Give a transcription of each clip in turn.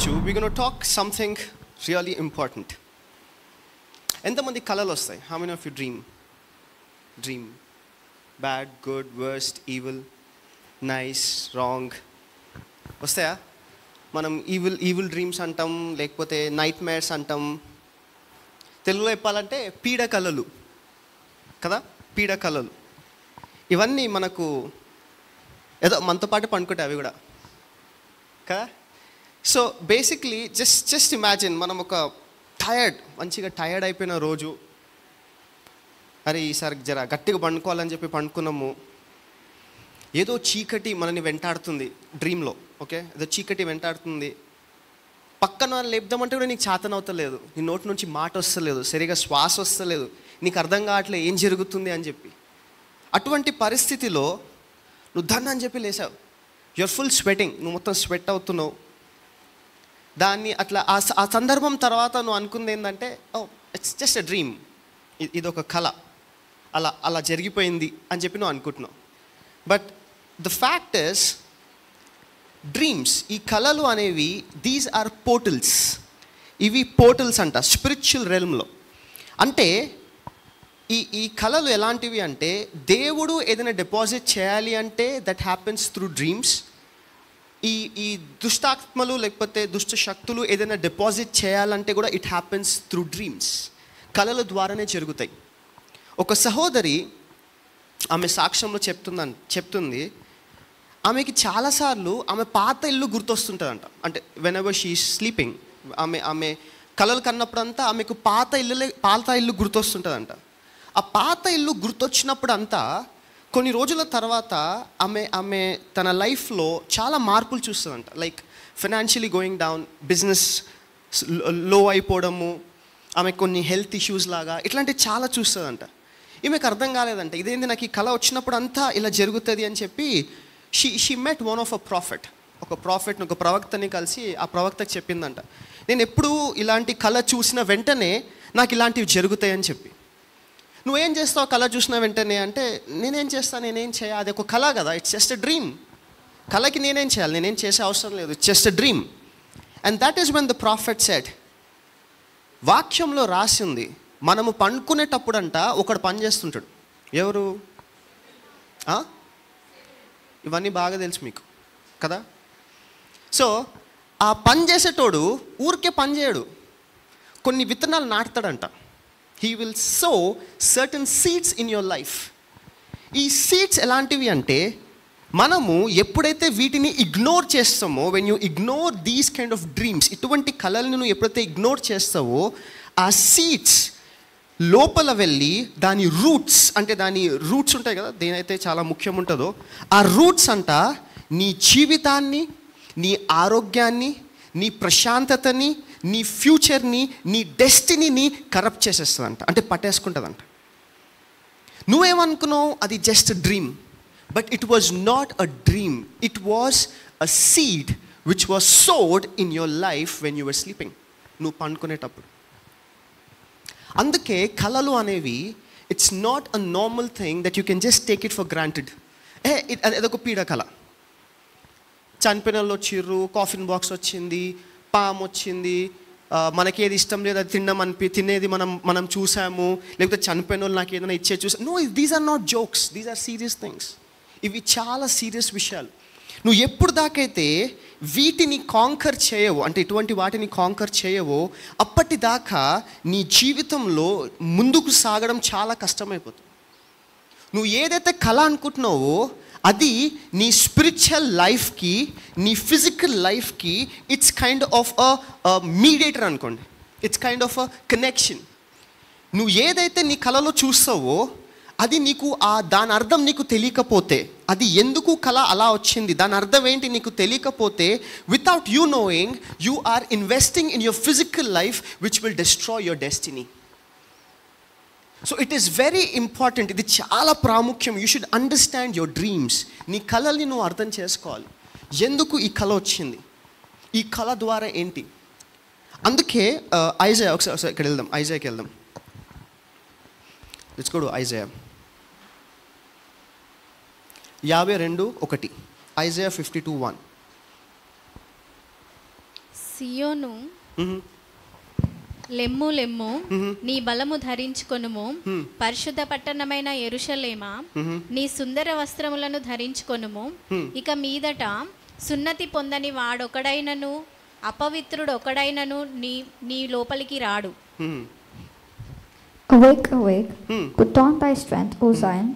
ఈరోజు we're going to talk something really important. ఎంతమంది కళలు వస్తాయి? How many of you dream bad, good, worst, evil, nice, wrong వస్తాయా? మనం ఈవిల్ డ్రీమ్స్ అంటాం, లేకపోతే నైట్ మేర్స్ అంటాం. తెలుగులో చెప్పాలంటే పీడ కళలు కదా, పీడ కళలు. ఇవన్నీ మనకు ఏదో మనతో పాటు పండుకుంటాయి అవి కూడా కదా. సో బేసిక్లీ జస్ట్ ఇమాజిన్, మనం ఒక మంచిగా టయర్డ్ అయిపోయిన రోజు, అరే ఈసారి జర గట్టిగా పండుకోవాలని చెప్పి పండుకున్నాము. ఏదో చీకటి మనని వెంటాడుతుంది డ్రీమ్లో. ఓకే, ఏదో చీకటి వెంటాడుతుంది. పక్కన లేపుదామంటే కూడా నీకు చేతన అవుతలేదు, నీ నోటి నుంచి మాట వస్తలేదు, సరిగా శ్వాస వస్తలేదు, నీకు అర్థం కావట్లేదు ఏం జరుగుతుంది అని చెప్పి. అటువంటి పరిస్థితిలో నువ్వు దన్ అని చెప్పి లేసావు. యువర్ ఫుల్ స్వెటింగ్, నువ్వు మొత్తం స్వెట్ అవుతున్నావు. దాన్ని అట్లా ఆ సందర్భం తర్వాత నువ్వు అనుకుంది ఏంటంటే, oh it's just a dream, ఇది ఒక కళ, అలా జరిగిపోయింది అని చెప్పి నువ్వు అనుకుంటున్నావు. But the fact is, dreams, ఈ కళలు అనేవి, దీస్ ఆర్ పోర్టల్స్. ఇవి పోర్టల్స్ అంట స్పిరిచువల్ రెల్మ్లో. అంటే ఈ కళలు ఎలాంటివి అంటే, దేవుడు ఏదైనా డిపాజిట్ చేయాలి అంటే దట్ హ్యాపెన్స్ త్రూ డ్రీమ్స్. ఈ దుష్టాత్మలు లేకపోతే దుష్ట శక్తులు ఏదైనా డిపాజిట్ చేయాలంటే కూడా ఇట్ హ్యాపెన్స్ త్రూ డ్రీమ్స్. కళల ద్వారానే జరుగుతాయి. ఒక సహోదరి ఆమె సాక్ష్యంలో చెప్తుంది, ఆమెకి చాలాసార్లు ఆమె పాత ఇల్లు గుర్తొస్తుంటుందంట. అంటే when ever she is sleeping, ఆమె కళలు కన్నప్పుడంతా ఆమెకు పాత ఇల్లు గుర్తొస్తుంటుందంట. ఆ పాత ఇల్లు గుర్తొచ్చినప్పుడు అంతా కొన్ని రోజుల తర్వాత ఆమె తన లైఫ్లో చాలా మార్పులు చూస్తుందంట. Like financially going down, business లో అయిపోవడము, ఆమె కొన్ని హెల్త్ ఇష్యూస్ లాగా ఇట్లాంటివి చాలా చూస్తుందంట. ఈమెకు అర్థం కాలేదంట, ఇదేంది నాకు ఈ కళ వచ్చినప్పుడు అంతా ఇలా జరుగుతుంది అని చెప్పి షీ మెట్ వన్ ఆఫ్ ఒక ప్రవక్తని కలిసి ఆ ప్రవక్తకి చెప్పిందంట, నేను ఎప్పుడు ఇలాంటి కళ చూసిన వెంటనే నాకు ఇలాంటివి జరుగుతాయని చెప్పి. నువ్వేం చేస్తావు కళ చూసిన వెంటనే అంటే, నేనేం చేయాలి, అది ఒక కళ కదా, ఇట్స్ జస్ట్ ఎ డ్రీమ్. కళకి నేనేం చేయాలి, నేనేం చేసే అవసరం లేదు, it's just a dream. And that is when the prophet said, వాక్యంలో రాసింది, మనము పండుకునేటప్పుడంట ఒకడు పని చేస్తుంటాడు. ఎవరు? ఇవన్నీ బాగా తెలుసు మీకు కదా. సో ఆ పని చేసేటోడు ఊరికే పని చేయడు, కొన్ని విత్తనాలు నాటుతాడంట. He will sow certain seeds in your life. ఈ సీడ్స్ ఎలాంటివి అంటే, మనము ఎప్పుడైతే వీటిని ఇగ్నోర్ చేస్తామో, when you ignore these kind of dreams, ఇటువంటి కళలను నువ్వు ఎప్పుడైతే ఇగ్నోర్ చేస్తావో, ఆ సీడ్స్ లోపల వెళ్ళి దాని రూట్స్ ఉంటాయి కదా, దేనైతే చాలా ముఖ్యం ఉంటుందో ఆ రూట్స్ అంట నీ జీవితాన్ని, నీ ఆరోగ్యాన్ని, నీ ప్రశాంతతని, నీ ఫ్యూచర్ని, నీ డెస్టినీని కరప్ట్ చేసేస్తుందంట, అంటే పట్టేసుకుంటుందంట. నువ్వేమనుకున్నావు అది just dream, but it was not a dream, it was a seed which was sowed in your life when you were sleeping, నువ్వు పండుకునేటప్పుడు. అందుకే కళలు అనేవి, it's not a normal thing that you can just take it for granted. అదొక పీడ కళ. చనిపోయిన వాళ్ళు వచ్చిర్రు, కాఫిన్ బాక్స్ వచ్చింది, పాము వచ్చింది, మనకేది ఇష్టం లేదు అది తినేది మనం చూసాము, లేకపోతే చనిపోయిన వాళ్ళు నాకు ఏదైనా చూసాము. No, these are not jokes, these are serious things. ఇవి చాలా సీరియస్ విషయాలు. నువ్వు ఎప్పుడు దాకైతే వీటిని కాంకర్ చేయవో, అంటే ఇటువంటి వాటిని కాంకర్ చేయవో, అప్పటిదాకా నీ జీవితంలో ముందుకు సాగడం చాలా కష్టమైపోతుంది. నువ్వు ఏదైతే కళ అనుకుంటున్నావో అది నీ స్పిరిచువల్ లైఫ్కి, నీ ఫిజికల్ లైఫ్కి it's kind of a mediator అనుకోండి, it's kind of a connection. నువ్వు ఏదైతే నీ కళలో చూస్తావో అది నీకు దాని అర్థం నీకు తెలియకపోతే, అది ఎందుకు కళ అలా వచ్చింది, దాని అర్థం ఏంటి నీకు తెలియకపోతే, without you knowing you are investing in your physical life which will destroy your destiny. So it is very important, ఇది చాలా ప్రాముఖ్యం. You should understand your dreams. నీ కళల్ని నువ్వు అర్థం చేసుకోవాలి, ఎందుకు ఈ కళ వచ్చింది, ఈ కళ ద్వారా ఏంటి. అందుకే ఐజాయా, ఒకసారి ఇక్కడ వెళ్దాం, ఐజాయాకి వెళ్దాం. Let's go to Isaiah 52:1. Isaiah 52:1. సియోను లెమ్ము లెమ్ము, నీ బలము ధరించుకొనుము. పరిశుద్ధ పట్టణమైన యెరూషలేమా, నీ సుందర వస్త్రములను ధరించుకొనుము. ఇక మీదట సున్నతి పొందని వాడొకడైనను అపవిత్రుడు ఒకడైనను నీ లోపలికి రాడు. Awake, awake, put on thy strength, O Zion,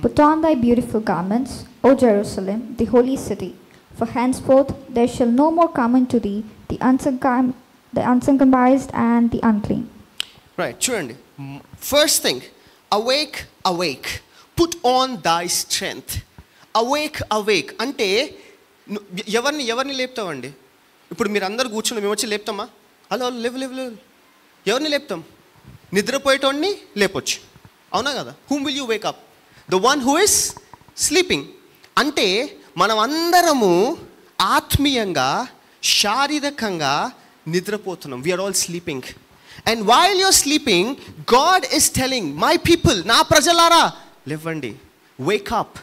put on thy beautiful garments, O Jerusalem, the holy city. For henceforth there shall no more come unto thee the uncircumcised and the unclean. Right, చూడండి. First thing, awake, awake, put on thy strength. Awake, awake అంటే ఎవరిని లేపుతామండి? ఇప్పుడు మీరు అందరు కూర్చుని మేము వచ్చి లేపుతామా? Hello లేవు లేవు లేవు. ఎవరిని లేపుతాం? నిద్రపోయేటోడిని లేపొచ్చు, అవునా కదా? Whom will you wake up? The one who is sleeping. అంటే మనం అందరము ఆత్మీయంగా శారీరకంగా నిద్రపోతున్నాం. We are all sleeping. And while you're sleeping, God is telling my people, నా ప్రజలారా లేవండి, వేకప్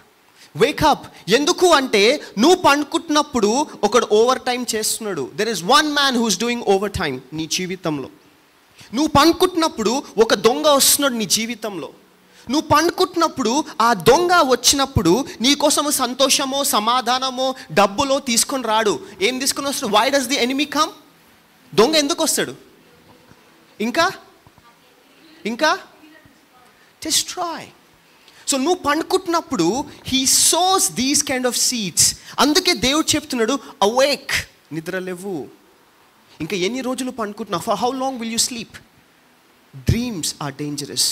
వేకప్. ఎందుకు అంటే నువ్వు పండుకుంటున్నప్పుడు ఒకడు ఓవర్ టైం చేస్తున్నాడు. There is one man who's doing over time నీ జీవితంలో. నువ్వు పండుకుంటున్నప్పుడు ఒక దొంగ వస్తున్నాడు నీ జీవితంలో. నువ్వు పండుకుంటున్నప్పుడు ఆ దొంగ వచ్చినప్పుడు నీకోసము సంతోషమో సమాధానమో డబ్బులో తీసుకొని రాడు. ఏం తీసుకొని వస్తాడు? Why does the enemy come? దొంగ ఎందుకు వస్తాడు? ఇంకా ఇంకా డిస్ట్రాయ్. సో నువ్వు పండుకుంటున్నప్పుడు he sows these kind of seeds. అందుకే దేవుడు చెప్తున్నాడు అవేక్, నిద్రలేవు. ఇంకా ఎన్ని రోజులు పండుకుంటున్నావు? For how long will you sleep? Dreams are dangerous.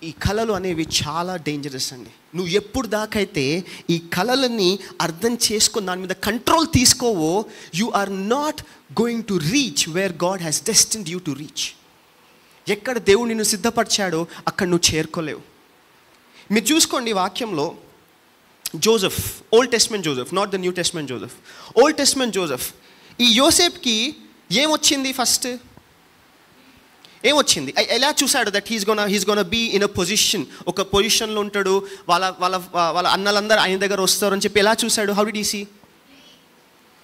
ఈ కళలు అనేవి చాలా డేంజరస్ అండి. నువ్వు ఎప్పుడు దాకైతే ఈ కళలని అర్థం చేసుకొని దాని మీద కంట్రోల్ తీసుకోవో, you are not going to reach where God has destined you to reach. ఎక్కడ దేవుడు నిన్ను సిద్ధపరిచాడో అక్కడ నువ్వు చేరుకోలేవు. మీరు చూసుకోండి వాక్యంలో Joseph, Old Testament Joseph, not the New Testament Joseph, Old Testament Joseph. ఈ యోసేఫ్కి ఏమొచ్చింది? ఫస్ట్ ఏమొచ్చింది? ఎలా చూశాడు that he's gonna be in a position, ఒక పొజిషన్లో ఉంటాడు, వాళ్ళ అన్నలందరూ ఆయన దగ్గర వస్తారు అని చెప్పి ఎలా చూశాడు? How did he see?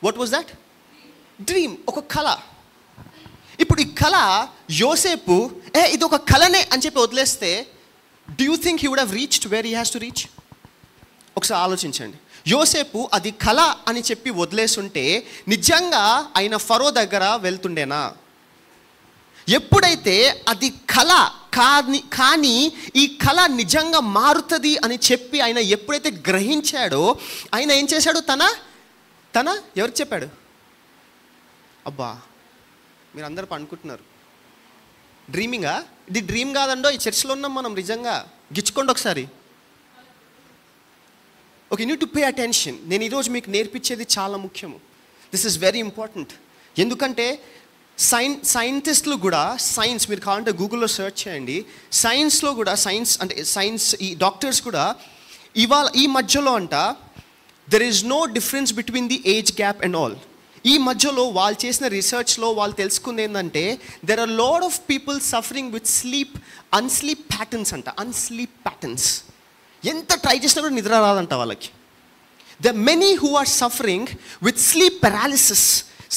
What was that? Dream, ఒక కళ. ఇప్పుడు ఈ కళ యోసేపు ఇది ఒక కళనే అని చెప్పి వదిలేస్తే, do you think he would have reached where he has to reach? ఒకసారి ఆలోచించండి. యోసేపు అది కళ అని చెప్పి వదిలేసుంటే నిజంగా ఆయన ఫరో దగ్గర వెళ్తుండేనా? ఎప్పుడైతే అది కళ కానీ ఈ కళ నిజంగా మారుతుంది అని చెప్పి ఆయన ఎప్పుడైతే గ్రహించాడో, ఆయన ఏం చేశాడు? తన ఎవరికి చెప్పాడు? అబ్బా మీరు అందరూ అనుకుంటున్నారు డ్రీమింగా? ఇది డ్రీమ్ కాదండో, ఈ చర్చ్లో ఉన్నాం మనం. నిజంగా గిచ్చుకోండి ఒకసారి. Okay, need to pay attention. నేను ఈరోజు మీకు నేర్పించేది చాలా ముఖ్యము. This is very important. ఎందుకంటే సైంటిస్టులు కూడా, సైన్స్ మీరు కావాలంటే గూగుల్లో సెర్చ్ చేయండి, సైన్స్లో కూడా, సైన్స్ ఈ డాక్టర్స్ కూడా ఇవాళ ఈ మధ్యలో అంట there is no difference between the age gap and all. ఈ మధ్యలో వాళ్ళు చేసిన రీసెర్చ్లో వాళ్ళు తెలుసుకుంది ఏంటంటే there are lot of people suffering with unsleep patterns అంట. అన్స్లీప్ ప్యాటర్న్స్ ఎంత ట్రై చేసినా కూడా నిద్ర రాదంట వాళ్ళకి. The many who are suffering with sleep paralysis.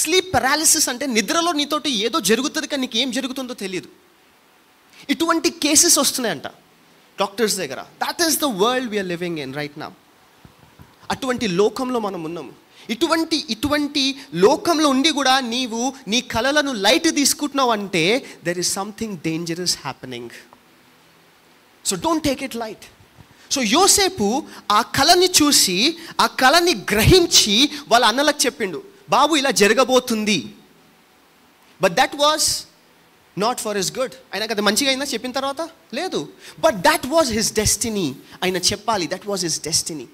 Sleep paralysis అంటే నిద్రలో నీతోటి ఏదో జరుగుతుంది కానీ నీకు ఏం జరుగుతుందో తెలియదు. ఇటువంటి కేసెస్ వస్తున్నాయంట డాక్టర్స్ దగ్గర. That is the world we're living in right now. అటువంటి లోకంలో మనం ఉన్నాము. ఇటువంటి లోకంలో ఉండి కూడా నీవు నీ కళలను లైట్ తీసుకుంటున్నావు అంటే there is something dangerous happening. So don't take it light. So యోసేపు ఆ కళని చూసి, ఆ కళని గ్రహించి వాళ్ళ అన్నలకు చెప్పిండు, బాబు ఇలా జరగబోతుంది. But that was not for his good. ఆయనకు అది మంచిగా అయిందా చెప్పిన తర్వాత? లేదు. But that was his destiny. ఆయన చెప్పాలి, దట్ వాజ్ హిస్ డెస్టినీ.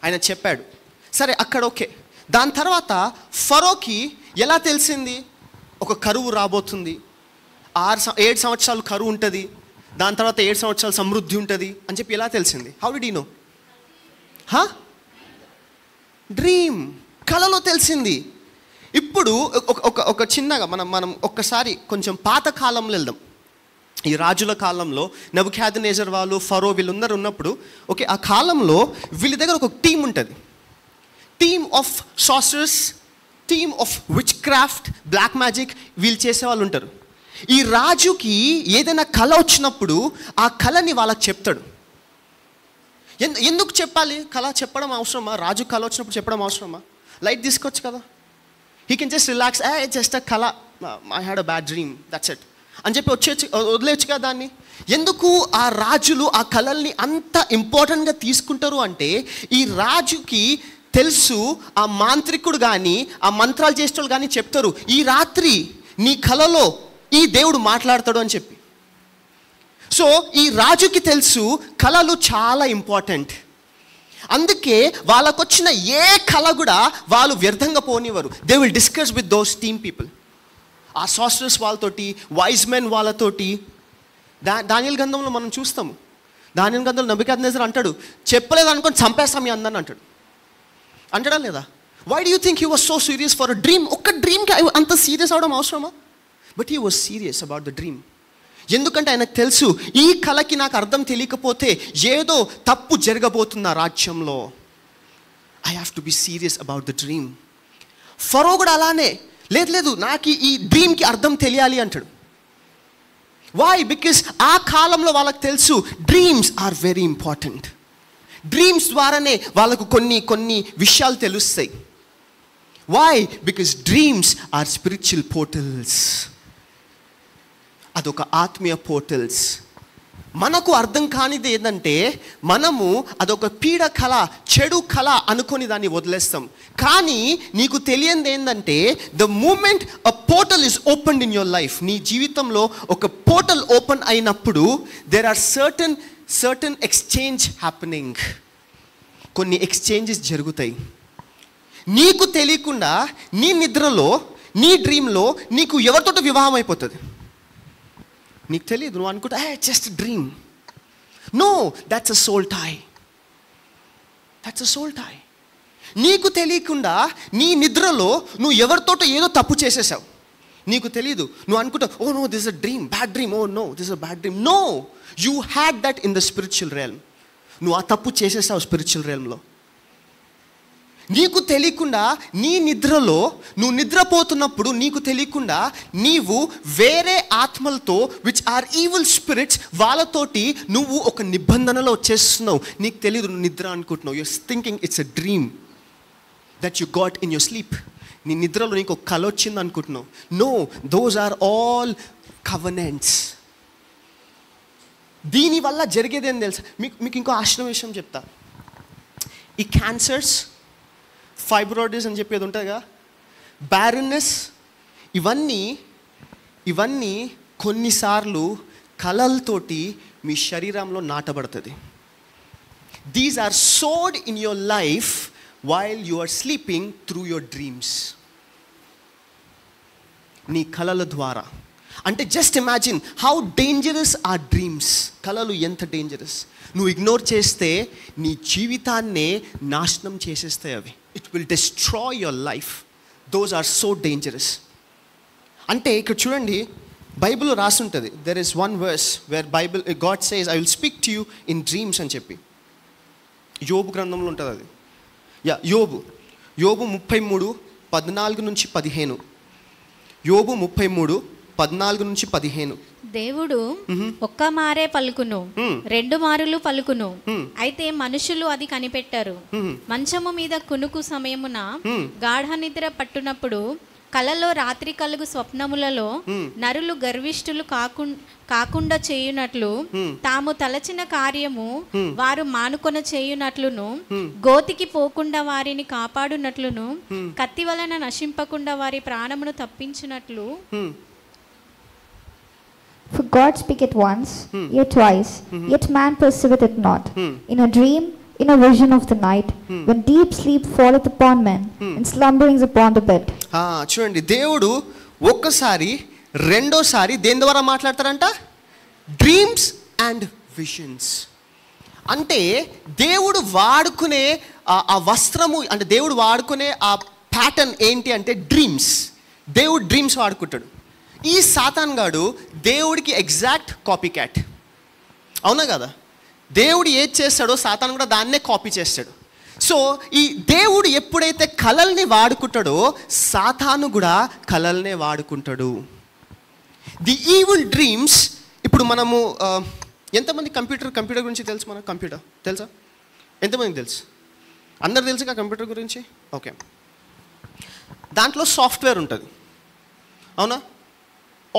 ఆయన చెప్పాడు. సరే అక్కడ ఓకే. దాని తర్వాత ఫరోకి ఎలా తెలిసింది? ఒక కరువు రాబోతుంది, 7 సంవత్సరాలు కరువు ఉంటుంది, దాని తర్వాత 7 సంవత్సరాలు సమృద్ధి ఉంటుంది అని చెప్పి ఎలా తెలిసింది? How did you know? Dream, కలలో తెలిసింది. ఇప్పుడు ఒక చిన్నగా మనం ఒక్కసారి కొంచెం పాత కాలంలో వెళ్దాం. ఈ రాజుల కాలంలో నెబుకద్నెజర్ వాళ్ళు, ఫరో వీళ్ళందరూ ఉన్నప్పుడు ఓకే, ఆ కాలంలో వీళ్ళ దగ్గర ఒక టీం ఉంటుంది. Team of sorcerers, team of witchcraft, black magic వీళ్ళు చేసేవాళ్ళు ఉంటారు. ఈ రాజుకి ఏదైనా కళ వచ్చినప్పుడు ఆ కళని వాళ్ళకి చెప్తాడు. ఎందుకు చెప్పాలి? కళ చెప్పడం అవసరమా? రాజు కళ వచ్చినప్పుడు చెప్పడం అవసరమా? లైట్ తీసుకోవచ్చు కదా. He can just relax, just a కళ, I had a bad dream, that's it అని చెప్పి వదిలేయచ్చు కదా దాన్ని. ఎందుకు ఆ రాజులు ఆ కళల్ని అంత ఇంపార్టెంట్గా తీసుకుంటారు అంటే, ఈ రాజుకి తెలుసు ఆ మాంత్రికుడు కానీ ఆ మంత్రాలు చేసేవాళ్ళు కానీ చెప్తారు, ఈ రాత్రి నీ కళలో ఈ దేవుడు మాట్లాడతాడు అని చెప్పి. సో ఈ రాజుకి తెలుసు కళలు చాలా ఇంపార్టెంట్. అందుకే వాళ్ళకు వచ్చిన ఏ కళ కూడా వాళ్ళు వ్యర్థంగా పోనివ్వరు. They will discuss with those team people. ఆ సాస్టర్స్ వాళ్ళతోటి, వైజ్ మెన్ వాళ్ళతోటి. దానియేలు గ్రంథంలో మనం చూస్తాము. దానియేలు గ్రంథంలో నెబుకద్నెజర్ అంటాడు, చెప్పలేదు అనుకొని చంపేస్తాం మీ అందరిని అంటాడు. అంటాడా లేదా? Why do you think he was so serious for a dream? ఒక్క డ్రీమ్కి అంత సీరియస్ అవడం అవసరమా? But he was serious about the dream. ఎందుకంటే ఆయనకు తెలుసు ఈ కళకి నాకు అర్థం తెలియకపోతే ఏదో తప్పు జరగబోతున్న రాజ్యంలో. I have to be serious about the dream. Pharaoh కూడా అలానే, లేదు నాకు ఈ డ్రీమ్కి అర్థం తెలియాలి అంటాడు. వై? బికాస్ ఆ కాలంలో వాళ్ళకి తెలుసు dreams are very important. Dreams ద్వారానే వాళ్ళకు కొన్ని విషయాలు తెలుస్తాయి. Why? Because dreams are spiritual portals. అదొక ఆత్మీయ పోర్టల్స్. మనకు అర్థం కానిది ఏంటంటే, మనము అదొక పీడ కళ, చెడు కళ అనుకొని దాన్ని వదిలేస్తాం. కానీ నీకు తెలియంది ఏంటంటే, the moment a portal is opened in your life, నీ జీవితంలో ఒక పోర్టల్ ఓపెన్ అయినప్పుడు there are certain exchange happening. కొన్ని ఎక్స్చేంజెస్ జరుగుతాయి. నీకు తెలియకుండా నీ నిద్రలో, నీ డ్రీమ్లో నీకు ఎవరితోటో వివాహం అయిపోతుంది. నీకు తెలియదు, నువ్వు అనుకుంటా just dream. No, that's a soul tie. That's a soul tie. నీకు తెలియకుండా నీ నిద్రలో నువ్వు ఎవరితోటో ఏదో తప్పు చేసేసావు. నీకు తెలియదు, నువ్వు అనుకుంటావు, oh no this a dream, bad dream, oh no this a bad dream. No, you had that in the spiritual realm. నువ్వు ఆ తప్పు చేసేసావు స్పిరిచువల్ రియల్మ్లో. నీకు తెలియకుండా నీ నిద్రలో, నువ్వు నిద్రపోతున్నప్పుడు నీకు తెలియకుండా నీవు వేరే ఆత్మలతో, విచ్ ఆర్ ఈవిల్ స్పిరిట్స్, వాళ్ళతోటి నువ్వు ఒక నిబంధనలో వచ్చేస్తున్నావు. నీకు తెలియదు, నువ్వు నిద్ర అనుకుంటున్నావు. You're thinking it's a dream that you got in your sleep. నీ నిద్రలో నీకు ఒక కల వచ్చింది అనుకుంటున్నావు. No, those are all covenants. దీనివల్ల జరిగేది ఏం తెలుసా? మీకు ఇంకో ఆశ్చర్య విషయం చెప్తా. ఈ క్యాన్సర్స్, ఫైబ్రాయిడ్స్ అని చెప్పేది ఉంటుందిగా, బ్యారన్నెస్, ఇవన్నీ కొన్నిసార్లు కళలతోటి మీ శరీరంలో నాటబడుతుంది. These are sowed in your life while you are sleeping through your dreams. నీ కళల ద్వారా. అంటే just imagine how dangerous are dreams. కళలు ఎంత డేంజరస్. నువ్వు ఇగ్నోర్ చేస్తే నీ జీవితాన్నే నాశనం చేసేస్తాయి అవి. It will destroy your life. Those are so dangerous. అంటే ఇక్కడ చూడండి, బైబిల్లో రాసి ఉంటుంది, there is one verse where God says I will speak to you in dreams అని చెప్పి. యోబు గ్రంథంలో ఉంటుంది అది. యోబు 33:14-15. యోబు 33:14-15. దేవుడు ఒక్క మారే పలుకును, 2 మారులు పలుకును, అయితే మనుషులు అది కనిపెట్టారు. మంచము మీద కునుకు సమయమున గాఢ నిద్ర పట్టునప్పుడు, కలలో రాత్రి కలుగు స్వప్నములలో నరులు గర్విష్ఠులు కాకుండా చేయునట్లు, తాము తలచిన కార్యము వారు మానుకొన చేయునట్లును, గోతికి పోకుండా వారిని కాపాడునట్లును, కత్తి వలన నశింపకుండా వారి ప్రాణమును తప్పించినట్లు. For God speaketh once, yet twice, yet man perceiveth it not. In a dream, in a vision of the night, when deep sleep falleth upon men, and slumberings upon the bed. చూడండి, దేవుడు ఒక్కసారి, రెండోసారి దేని ద్వారా మాట్లాడతారంట? Dreams and visions. అంటే దేవుడు వాడుకునే ఆ వస్త్రము, అంటే దేవుడు వాడుకునే ఆ ప్యాటర్న్ ఏంటి అంటే డ్రీమ్స్. దేవుడు డ్రీమ్స్ వాడుకుంటాడు. ఈ సాతాన్ గాడు దేవుడికి ఎగ్జాక్ట్ కాపీ క్యాట్. అవునా కదా? దేవుడు ఏది చేస్తాడో సాతాన్ కూడా దాన్నే కాపీ చేస్తాడు. సో ఈ దేవుడు ఎప్పుడైతే కళల్ని వాడుకుంటాడో సాతాను కూడా కళల్నే వాడుకుంటాడు. The evil dreams. ఇప్పుడు మనము ఎంతమంది కంప్యూటర్ గురించి తెలుసు? మనకు కంప్యూటర్ తెలుసా? ఎంతమందికి తెలుసు? అందరు తెలుసుగా కంప్యూటర్ గురించి? ఓకే. దాంట్లో సాఫ్ట్వేర్ ఉంటుంది, అవునా?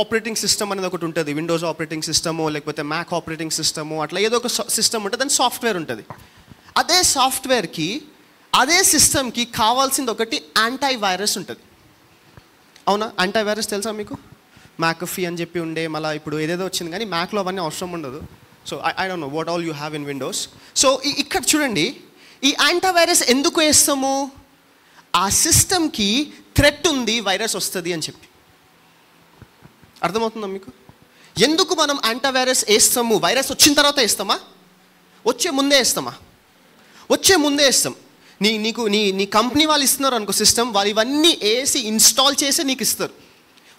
ఆపరేటింగ్ సిస్టమ్ అనేది ఒకటి ఉంటుంది. విండోస్ ఆపరేటింగ్ సిస్టము, లేకపోతే మ్యాక్ ఆపరేటింగ్ సిస్టము, అట్లా ఏదో ఒక సిస్టమ్ ఉంటుంది. దాని సాఫ్ట్వేర్ ఉంటుంది. అదే సాఫ్ట్వేర్కి, అదే సిస్టమ్కి కావాల్సింది ఒకటి యాంటీవైరస్ ఉంటుంది, అవునా? యాంటీవైరస్ తెలుసా మీకు? మ్యాకఫీ అని చెప్పి ఉండే, మళ్ళీ ఇప్పుడు ఏదేదో వచ్చింది, కానీ మ్యాక్లో అవన్నీ అవసరం ఉండదు. So I don't know what all you have in Windows. So ఇక్కడ చూడండి, ఈ యాంటీవైరస్ ఎందుకు వేస్తాము? ఆ సిస్టమ్కి థ్రెట్ ఉంది, వైరస్ వస్తుంది అని చెప్పి. అర్థమవుతుందా మీకు? ఎందుకు మనం యాంటీవైరస్ వేస్తాము? వైరస్ వచ్చిన తర్వాత వేస్తామా? వచ్చే ముందే వేస్తామా? వచ్చే ముందే వేస్తాం. నీ కంపెనీ వాళ్ళు ఇస్తున్నారు అనుకో సిస్టమ్, వాళ్ళు ఇవన్నీ వేసి ఇన్స్టాల్ చేసి నీకు ఇస్తారు.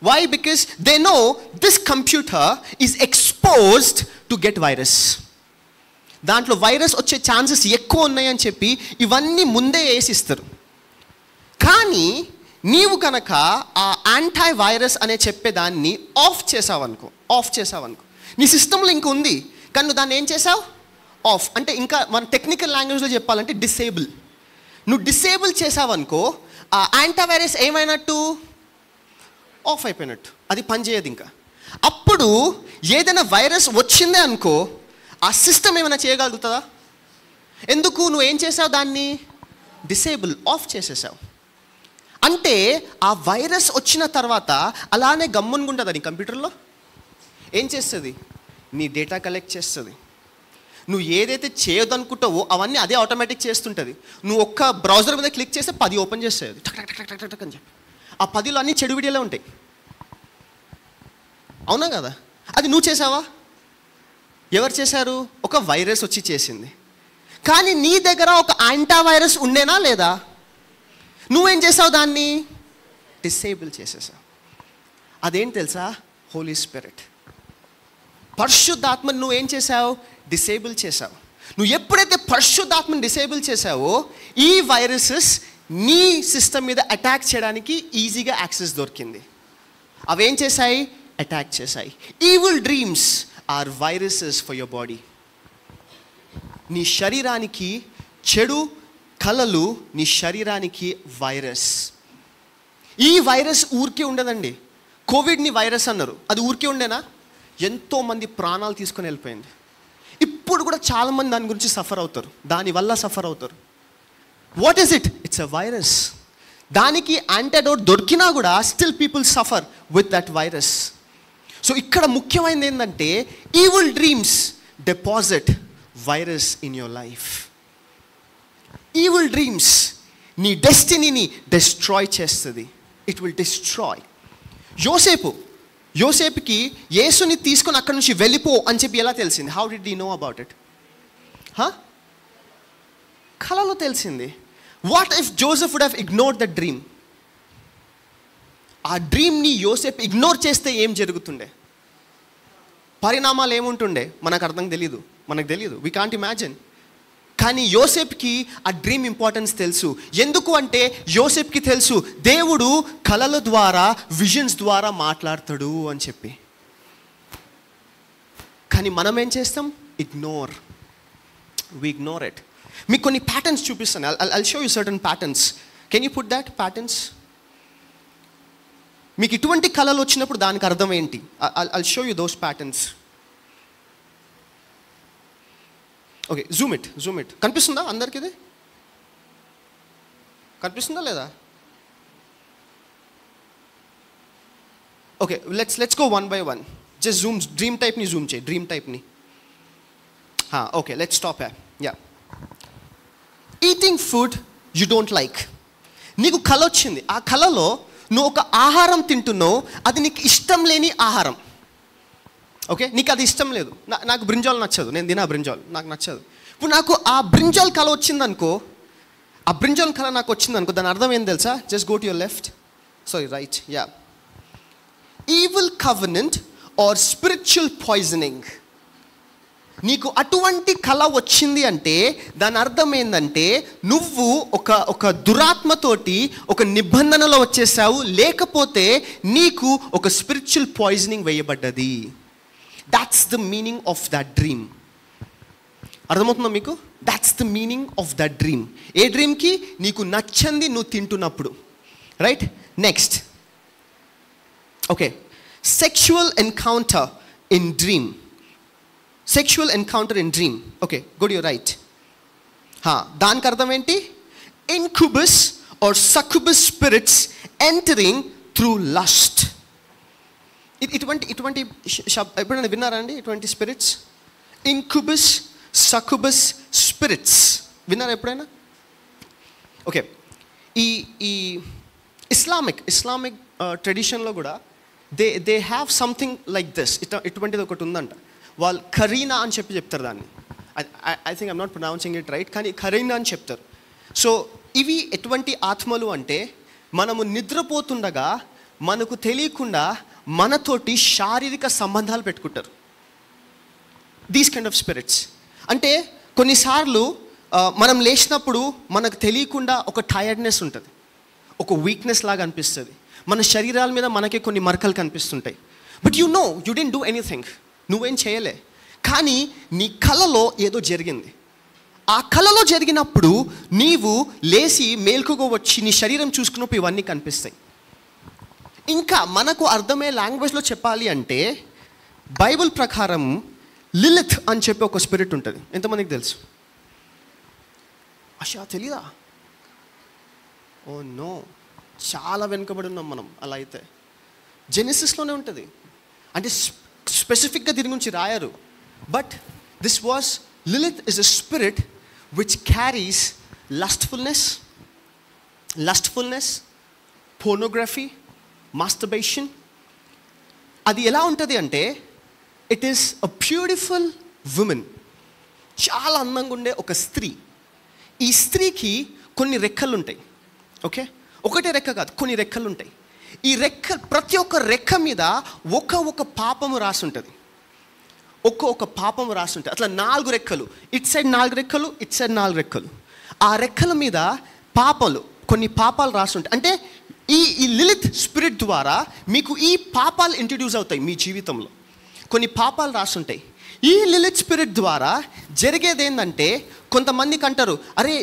Why? Because they know this computer is exposed to get virus. దాంట్లో వైరస్ వచ్చే ఛాన్సెస్ ఎక్కువ ఉన్నాయని చెప్పి ఇవన్నీ ముందే వేసిస్తారు. కానీ నీవు కనుక ఆ యాంటీవైరస్ అనే చెప్పేదాన్ని ఆఫ్ చేసావనుకో, నీ సిస్టంలో ఇంక ఉంది, కానీ నువ్వు దాన్ని ఏం చేసావు? ఆఫ్. అంటే ఇంకా మన టెక్నికల్ లాంగ్వేజ్లో చెప్పాలంటే డిసేబుల్. నువ్వు డిసేబుల్ చేసావనుకో, ఆ యాంటీవైరస్ ఏమైనట్టు? ఆఫ్ అయిపోయినట్టు, అది పనిచేయదు ఇంకా. అప్పుడు ఏదైనా వైరస్ వచ్చిందే అనుకో, ఆ సిస్టమ్ ఏమైనా చేయగలుగుతుందా? ఎందుకు? నువ్వు ఏం చేసావు? దాన్ని డిసేబుల్, ఆఫ్ చేసేసావు. అంటే ఆ వైరస్ వచ్చిన తర్వాత అలానే గమ్మునుంటుంది నీ కంప్యూటర్లో. ఏం చేస్తుంది? నీ డేటా కలెక్ట్ చేస్తుంది. నువ్వు ఏదైతే చేయొద్దనుకుంటావో అవన్నీ అదే ఆటోమేటిక్ చేస్తుంటుంది. నువ్వు ఒక్క బ్రౌజర్ మీద క్లిక్ చేస్తే 10 ఓపెన్ చేస్తుంది టక్ టక్ టక్ టక్ టక్ అని చెప్పి. ఆ 10లో అన్ని చెడు వీడియోలే ఉంటాయి, అవునా కదా? అది నువ్వు చేసావా? ఎవరు చేశారు? ఒక వైరస్ వచ్చి చేసింది. కానీ నీ దగ్గర ఒక యాంటీవైరస్ ఉండేనా లేదా? నువ్వేం చేసావు? దాన్ని డిసేబుల్ చేసేసావు. అదేంటి తెలుసా? హోలీ స్పిరిట్, పరిశుద్ధాత్మను నువ్వేం చేసావు? డిసేబుల్ చేసావు. నువ్వు ఎప్పుడైతే పరిశుద్ధాత్మను డిసేబుల్ చేసావో, ఈ వైరసెస్ నీ సిస్టమ్ మీద అటాక్ చేయడానికి ఈజీగా యాక్సెస్ దొరికింది. అవేం చేశాయి? అటాక్ చేశాయి. Evil dreams are viruses for your body. నీ శరీరానికి చెడు కలలు, నీ శరీరానికి వైరస్. ఈ వైరస్ ఊరికే ఉండదండి. కోవిడ్ని వైరస్ అన్నారు, అది ఊరికే ఉండేనా? ఎంతోమంది ప్రాణాలు తీసుకొని వెళ్ళిపోయింది. ఇప్పుడు కూడా చాలామంది దాని గురించి సఫర్ అవుతారు, దానివల్ల సఫర్ అవుతారు. What is it? It's a virus. దానికి యాంటీడోట్ దొరికినా కూడా still people suffer with that virus. So ఇక్కడ ముఖ్యమైనది ఏంటంటే, evil dreams deposit virus in your life. Evil dreams నీ డెస్టినీని డిస్ట్రాయ్ చేస్తుంది. It will destroy. యోసేపుకి యేసుని తీసుకొని అక్కడి నుంచి వెళ్ళిపో అని చెప్పి ఎలా తెలిసింది? How did he know about it? కలలో తెలిసింది. What if Joseph would have ignored the dream? ఆ డ్రీమ్ని యోసేపు ఇగ్నోర్ చేస్తే ఏం జరుగుతుండే? పరిణామాలు ఏముంటుండే? మనకు తెలియదు. We can't imagine. కానీ యోసేపుకి ఆ డ్రీమ్ ఇంపార్టెన్స్ తెలుసు. ఎందుకు అంటే యోసేపుకి తెలుసు దేవుడు కలల ద్వారా, విజన్స్ ద్వారా మాట్లాడతాడు అని చెప్పి. కానీ మనం ఏం చేస్తాం? We ignore it. మీకు కొన్ని ప్యాటర్న్స్ చూపిస్తాను. I'll show you certain patterns. Can you put that patterns? మీకు ఇటువంటి కళలు వచ్చినప్పుడు దానికి అర్థం ఏంటి? I'll show you those patterns. Okay, zoom it. కనిపిస్తుందా అందరికి? ఇది కనిపిస్తుందా లేదా? Okay, let's go one by one. Just dream టైప్ని జూమ్ చేయి. డ్రీమ్ టైప్ని. ఓకే, లెట్స్ స్టాప్ హ్యా. Yeah, eating food you don't like. నీకు కళ వచ్చింది. ఆ కళలో నువ్వు ఒక ఆహారం తింటున్నావు, అది నీకు ఇష్టం లేని ఆహారం. ఓకే, నీకు అది ఇష్టం లేదు. నాకు బ్రింజాల్ నచ్చదు, నేను తినా బ్రింజాల్, నాకు నచ్చదు. ఇప్పుడు నాకు ఆ బ్రింజాల్ కళ వచ్చిందనుకో, దాని అర్థం ఏం తెలుసా? Just go to your left, sorry right. Yeah, evil covenant are spiritual poisoning. నీకు అటువంటి కళ వచ్చింది అంటే దాని అర్థం ఏంటంటే నువ్వు ఒక దురాత్మతోటి ఒక నిబంధనలో వచ్చేసావు, లేకపోతే నీకు ఒక స్పిరిచువల్ పాయిజనింగ్ వేయబడ్డది. That's the meaning of that dream. అర్థమవుతుందా మీకు? That's the meaning of that dream. ఏ డ్రీమ్కి? నీకు నచ్చంది నువ్వు తింటున్నప్పుడు, right? Next, okay, sexual encounter in dream. Sexual encounter in dream. Okay, good, you right. దానికి అర్థం ఏంటి? Incubus or succubus spirits entering through lust. ఇటువంటి ఎప్పుడైనా విన్నారా అండి ఇటువంటి స్పిరిట్స్? ఇన్క్యుబస్, సక్యుబస్ స్పిరిట్స్ విన్నారా ఎప్పుడైనా? ఓకే, ఈ ఇస్లామిక్ ట్రెడిషన్లో కూడా they have something like this. ఇటువంటిది ఒకటి ఉందంట. వాళ్ళు కరీనా అని చెప్తారు దాన్ని. I think I'm not pronouncing it right, కానీ కరీనా అని చెప్తారు. సో ఇవి ఎటువంటి ఆత్మలు అంటే మనము నిద్రపోతుండగా మనకు తెలియకుండా మనతోటి శారీరక సంబంధాలు పెట్టుకుంటారు. These kind of spirits. అంటే కొన్నిసార్లు మనం లేచినప్పుడు మనకు తెలియకుండా ఒక టైర్డ్నెస్ ఉంటుంది, ఒక వీక్నెస్ లాగా అనిపిస్తుంది. మన శరీరాల మీద మనకి కొన్ని మరకలు కనిపిస్తుంటాయి. But you didn't do anything, నువ్వేం చేయలే, కానీ నీ కలలో ఏదో జరిగింది. ఆ కలలో జరిగినప్పుడు నీవు లేచి మేల్కుగా వచ్చి నీ శరీరం చూసుకున్నప్పుడు ఇవన్నీ కనిపిస్తాయి. ఇంకా మనకు అర్థమయ్యే లాంగ్వేజ్లో చెప్పాలి అంటే బైబిల్ ప్రకారం లిలిత్ అని చెప్పి ఒక స్పిరిట్ ఉంటుంది. ఎంతమందికి తెలుసు? అషా తెలీదా? ఓ నో, చాలా వెనుకబడి ఉన్నాం మనం. అలా అయితే జెనెసిస్లోనే ఉంటుంది. అంటే స్పెసిఫిక్గా దీని గురించి రాయరు. But this was Lilith is a spirit which carries lustfulness, pornography, masturbation. అది ఎలా ఉంటుంది అంటే it is a beautiful woman, చాలా అందంగా ఉండే ఒక స్త్రీ. ఈ స్త్రీకి కొన్ని రెక్కలు ఉంటాయి. ఓకే, ఒకటే రెక్క కాదు, కొన్ని రెక్కలు ఉంటాయి. ఈ ప్రతి ఒక్క రెక్క మీద ఒక పాపము రాసి ఉంటుంది. ఒక్క పాపము రాసి ఉంటుంది. అట్లా 4 రెక్కలు, ఇట్ సైడ్ 4 రెక్కలు, ఇట్ సైడ్ 4 రెక్కలు. ఆ రెక్కల మీద కొన్ని పాపాలు రాసి ఉంటాయి. అంటే ఈ లిలిత్ స్పిరిట్ ద్వారా మీకు ఈ పాపాలు ఇంట్రడ్యూస్ అవుతాయి మీ జీవితంలో. కొన్ని పాపాలు రాసి ఉంటాయి. ఈ లిలిత్ స్పిరిట్ ద్వారా జరిగేది ఏంటంటే కొంతమందికి అంటారు, అరే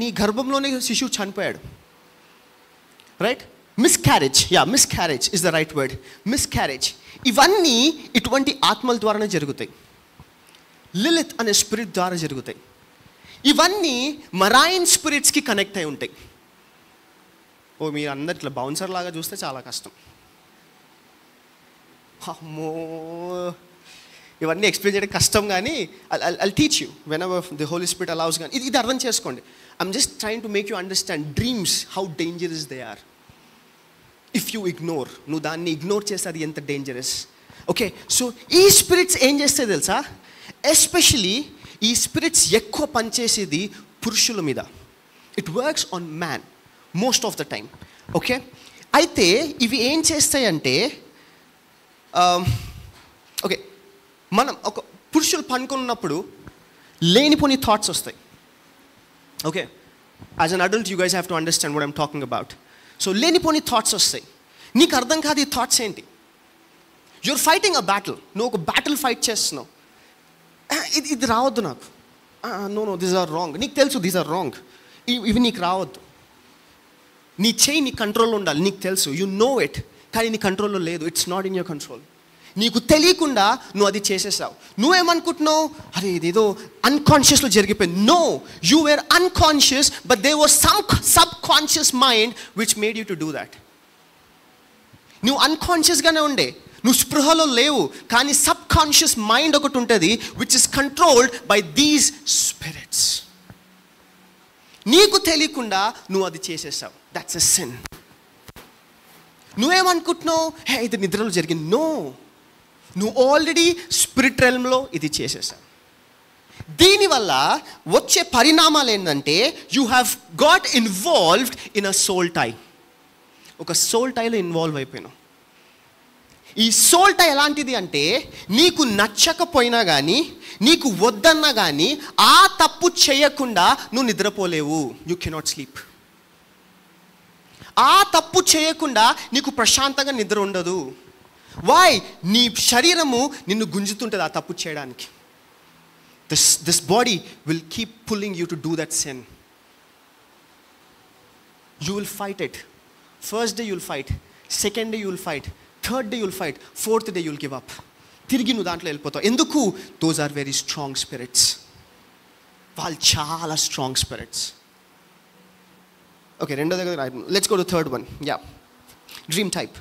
నీ గర్భంలోనే శిశువు చనిపోయాడు, right? Miscarriage is the right word. Miscarriage. ఇవన్నీ ఇటువంటి ఆత్మల ద్వారానే జరుగుతాయి. లిలిత్ అనే స్పిరిట్ ద్వారా జరుగుతాయి. ఇవన్నీ మరైన్ స్పిరిట్స్కి కనెక్ట్ అయి ఉంటాయి. మీరు అందరు ఇట్లా బౌన్సర్ లాగా చూస్తే చాలా కష్టం. అమ్మో, ఇవన్నీ ఎక్స్ప్లెయిన్ చేయడం కష్టం, కానీ I'll teach you whenever the Holy Spirit allows. కానీ ఇది అర్థం చేసుకోండి. I'm just trying to make you understand dreams how dangerous they are. If you ignore, నువ్వు దాన్ని ఇగ్నోర్ చేస్తే అది ఎంత డేంజరస్. ఓకే, సో ఈ స్పిరిట్స్ ఏం చేస్తాయి తెలుసా? ఎస్పెషలీ ఈ స్పిరిట్స్ ఎక్కువ పనిచేసేది పురుషుల మీద. It works on man most of the time. Okay, అయితే ఇవి ఏం చేస్తాయంటే ఓకే, మనం ఒక పురుషులు పనుకున్నప్పుడు లేనిపోని థాట్స్ వస్తాయి. Okay, as an adult you guys have to understand what I'm talking about. So లేనిపోని థాట్స్ వస్తాయి, నీకు అర్థం కాదు ఈ థాట్స్ ఏంటి. యూఆర్ ఫైటింగ్ అ బ్యాటిల్, నువ్వు ఒక బ్యాటిల్ ఫైట్ చేస్తున్నావు. ఇది రావద్దు నాకు, నో దిస్ ఆర్ రాంగ్. నీకు తెలుసు దీస్ ఆర్ రాంగ్, ఇవి నీకు రావద్దు. నీ చెయ్యి నీ కంట్రోల్లో ఉండాలి, నీకు తెలుసు, యు నో ఇట్, కానీ నీ కంట్రోల్లో లేదు. It's not in your control. నీకు తెలియకుండా నువ్వు అది చేసేసావు. నువ్వేమనుకుంటున్నావు, అరే ఇదేదో అన్కాన్షియస్లో జరిగిపోయింది. No, you were unconscious, but they was some subconscious mind which made you to do that. నువ్వు అన్కాన్షియస్గానే ఉండే, నువ్వు స్పృహలో లేవు, కానీ సబ్ కాన్షియస్ మైండ్ ఒకటి ఉంటుంది which is controlled by these spirits. నీకు తెలియకుండా నువ్వు అది చేసేసావు. That's a sin. నువ్వేమనుకుంటున్నావు, హే ఇది నిద్రలో జరిగింది. నో, నువ్వు ఆల్రెడీ స్పిరిట్ రెల్మ్లో ఇది చేసేసావు. దీనివల్ల వచ్చే పరిణామాలు ఏంటంటే you have got involved in a soul tie. ఒక సోల్ టైలో ఇన్వాల్వ్ అయిపోయినావు. ఈ సోల్టా ఎలాంటిది అంటే నీకు నచ్చకపోయినా కానీ, నీకు వద్దన్నా కానీ ఆ తప్పు చేయకుండా నువ్వు నిద్రపోలేవు. You cannot sleep. ఆ తప్పు చేయకుండా నీకు ప్రశాంతంగా నిద్ర ఉండదు. వై? నీ శరీరము నిన్ను గుంజుతుంటుంది ఆ తప్పు చేయడానికి. This body will keep pulling you to do that sin. You will fight it. First day you will fight, second day you will fight, third day you will fight, fourth day you will give up. తిరిగి నువ్వు దాంట్లో వెళ్ళిపోతావు. ఎందుకు? Those are very strong spirits. వాళ్ళు చాలా strong spirits. Okay, రెండో దగ్గర let's go to third one. Yeah, dream type.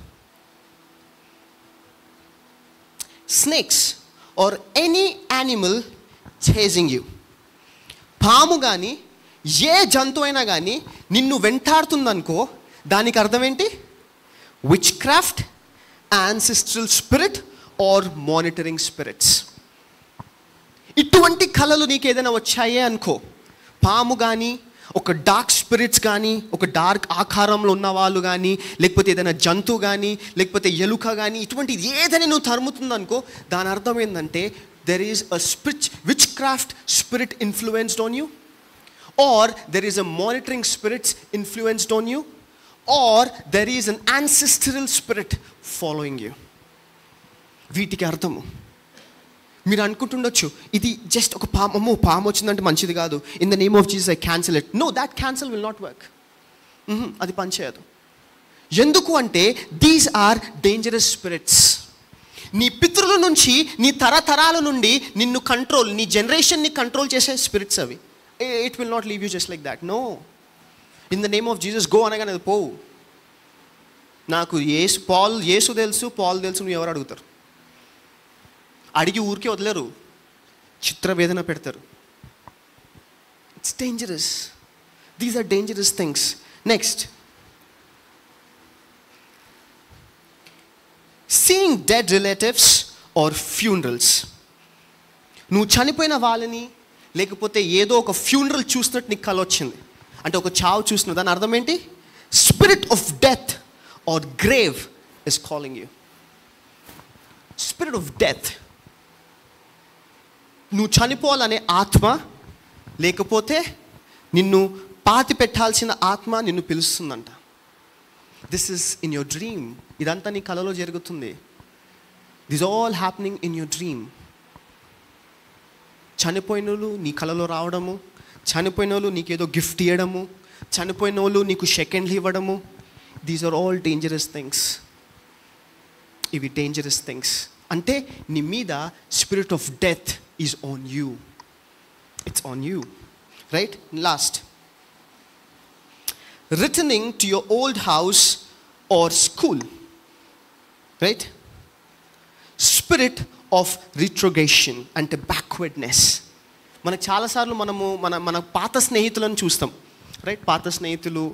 Snakes or any animal chasing you. పాము కానీ ఏ జంతువు అయినా కానీ నిన్ను వెంటాడుతుందనుకో, దానికి అర్థం ఏంటి? Witchcraft, ancestral spirit or monitoring spirits. ఇటువంటి కళలు నీకు ఏదైనా వచ్చాయే అనుకో, పాము కానీ, ఒక డార్క్ స్పిరిట్స్ కానీ, ఒక డార్క్ ఆకారంలో ఉన్న వాళ్ళు కానీ, లేకపోతే ఏదైనా జంతువు కానీ, లేకపోతే ఎలుక కానీ, ఇటువంటి ఏదైనా నువ్వు తరుముతుందనుకో, దాని అర్థం ఏంటంటే there is a witchcraft spirit influenced on you, or there is a monitoring spirit influenced on you, or there is an ancestral spirit following you. వీటికి అర్థము మీరు అనుకుంటుండొచ్చు, ఇది జస్ట్ ఒక పాము వచ్చిందంటే మంచిది కాదు, in the name of Jesus I cancel it. No, that cancel will not work. అది పనిచేయదు. ఎందుకు అంటే దీస్ ఆర్ డేంజరస్ స్పిరిట్స్. నీ పితృల నుంచి, నీ తరతరాల నుండి నిన్ను కంట్రోల్, నీ జనరేషన్ని కంట్రోల్ చేసే స్పిరిట్స్ అవి. It will not leave you just like that. No, in the name of Jesus go అనగానే అది పోవు. నాకు యేసు తెలుసు, పాల్ తెలుసు, నువ్వు ఎవరు అడుగుతారు? అడిగి ఊరికే వదిలేరు, చిత్రవేదన పెడతారు. It's dangerous. These are dangerous things. Next, seeing dead relatives or funerals. నువ్వు చనిపోయిన వాళ్ళని, లేకపోతే ఏదో ఒక ఫ్యూనరల్ చూసినట్టు నీకు కల వచ్చింది అంటే, ఒక చావు చూసినట్టు. దాని అర్థం ఏంటి? Spirit of death or grave is calling you. Spirit of death, నువ్వు చనిపోవాలనే ఆత్మ, లేకపోతే నిన్ను పాతి పెట్టాల్సిన ఆత్మ నిన్ను పిలుస్తుందంట. This is in your dream. ఇదంతా నీ కలలో జరుగుతుంది. This all happening in your dream. చనిపోయిన వాళ్ళు నీ కలలో రావడము, చనిపోయిన వాళ్ళు నీకేదో గిఫ్ట్ ఇవ్వడము, చనిపోయిన వాళ్ళు నీకు సెకండ్లు ఇవ్వడము, these are all dangerous things. ఇవి డేంజరస్ థింగ్స్. అంటే నీ మీద spirit of death is on you. It's on you, right? Last, returning to your old house or school, right? Spirit of retrogression అంటే బ్యాక్వర్డ్నెస్. మనకు చాలాసార్లు మన పాత స్నేహితులను చూస్తాం, రైట్? పాత స్నేహితులు,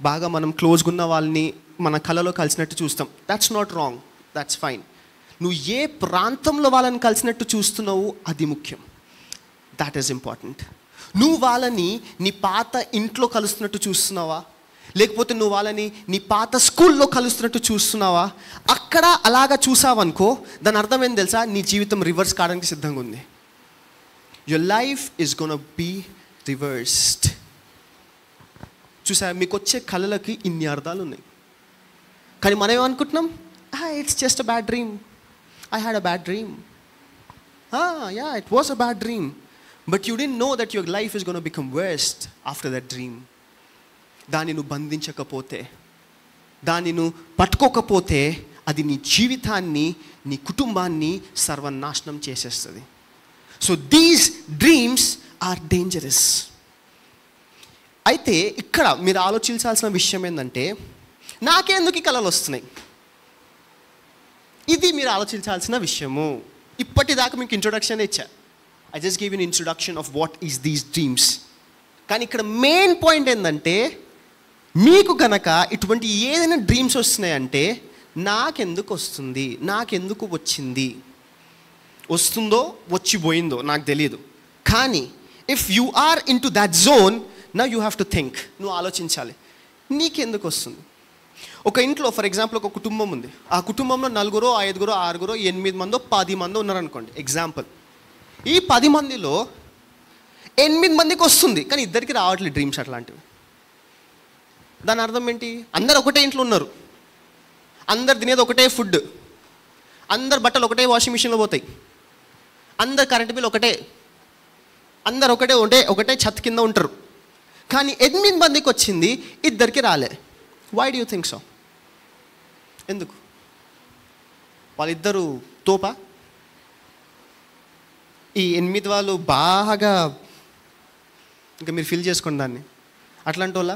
బాగా మనం క్లోజ్గా ఉన్న వాళ్ళని మన కళలో కలిసినట్టు చూస్తాం. That's not wrong, that's fine. నువ్వు ఏ ప్రాంతంలో వాళ్ళని కలిసినట్టు చూస్తున్నావు అది ముఖ్యం. That is important. నువ్వు వాళ్ళని నీ పాత ఇంట్లో కలుస్తున్నట్టు చూస్తున్నావా, లేకపోతే నువ్వు వాళ్ళని నీ పాత స్కూల్లో కలుస్తున్నట్టు చూస్తున్నావా? అక్కడ అలాగా చూసావనుకో, దాని అర్థం ఏంటి తెలుసా? నీ జీవితం రివర్స్ కావడానికి సిద్ధంగా ఉంది. Your life is gonna be reversed. చూసా, మీకు వచ్చే కళలకి ఇన్ని అర్థాలు ఉన్నాయి. కానీ మనం ఏమనుకుంటున్నాం? It's just a bad dream. I had a bad dream. Yeah, it was a bad dream. But you didn't know that your life is going to become worst after that dream. దాన్ని నువ్వు బంధించకపోతే, దాన్ని నువ్వు పట్టుకోకపోతే, అది నీ జీవితాన్ని, నీ కుటుంబాన్ని సర్వనాశనం చేసేస్తుంది. So these dreams are dangerous. అయితే ఇక్కడ మీరు ఆలోచించాల్సిన విషయం ఏంటంటే, నాకెందుకు ఈ కళలు వస్తున్నాయి? ఇది మీరు ఆలోచించాల్సిన విషయము. ఇప్పటిదాకా మీకు ఇంట్రొడక్షన్ ఇచ్చా. I just give in introduction of what is these dreams. కానీ ఇక్కడ మెయిన్ పాయింట్ ఏంటంటే, మీకు కనుక ఇటువంటి ఏదైనా డ్రీమ్స్ వస్తున్నాయంటే, నాకెందుకు వస్తుంది, నాకెందుకు వచ్చింది, వస్తుందో వచ్చిపోయిందో నాకు తెలియదు. కానీ if you are into that zone, now you have to think. నువ్వు ఆలోచించాలి, నీకెందుకు వస్తుంది, ఒక ఇంట్లో ఫర్ ఎగ్జాంపుల్ ఒక కుటుంబం ఉంది. ఆ కుటుంబంలో 4, 5, 6, 8 మందో 10 మందో ఉన్నారనుకోండి ఎగ్జాంపుల్. ఈ 10 మందిలో 8 మందికి వస్తుంది, కానీ ఇద్దరికి రావట్లేదు డ్రీమ్స్ అట్లాంటివి. దాని అర్థం ఏంటి? అందరు ఒకటే ఇంట్లో ఉన్నారు, అందరు తినేది ఒకటే ఫుడ్, అందరు బట్టలు ఒకటే వాషింగ్ మిషన్లో పోతాయి, అందరు కరెంట్ బిల్ ఒకటే, అందరు ఒకటే ఛత్ కింద ఉంటారు, కానీ 8 మందికి వచ్చింది, ఇద్దరికి రాలే. Why do you think so? ఎందుకు? వాళ్ళిద్దరూ తోపా? ఈ 8 వాళ్ళు బాగా ఇంకా మీరు ఫిల్ చేసుకోండి దాన్ని, అట్లాంటి వాళ్ళ?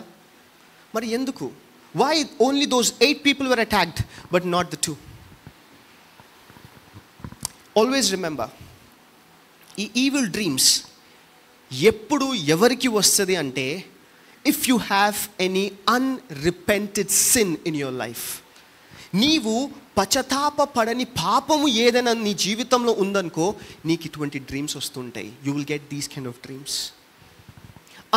మరి ఎందుకు? Why only those 8 people were attacked but not the 2? Always remember, ఈ ఈవిల్ డ్రీమ్స్ ఎప్పుడు ఎవరికి వస్తుంది అంటే, if you have any unrepented sin in your life, నీవు పశ్చాత్తాపపడని పాపము ఏదైనా నీ జీవితంలో ఉందనుకో, నీకు ఇటువంటి డ్రీమ్స్ వస్తుంటాయి. You will get these kind of dreams.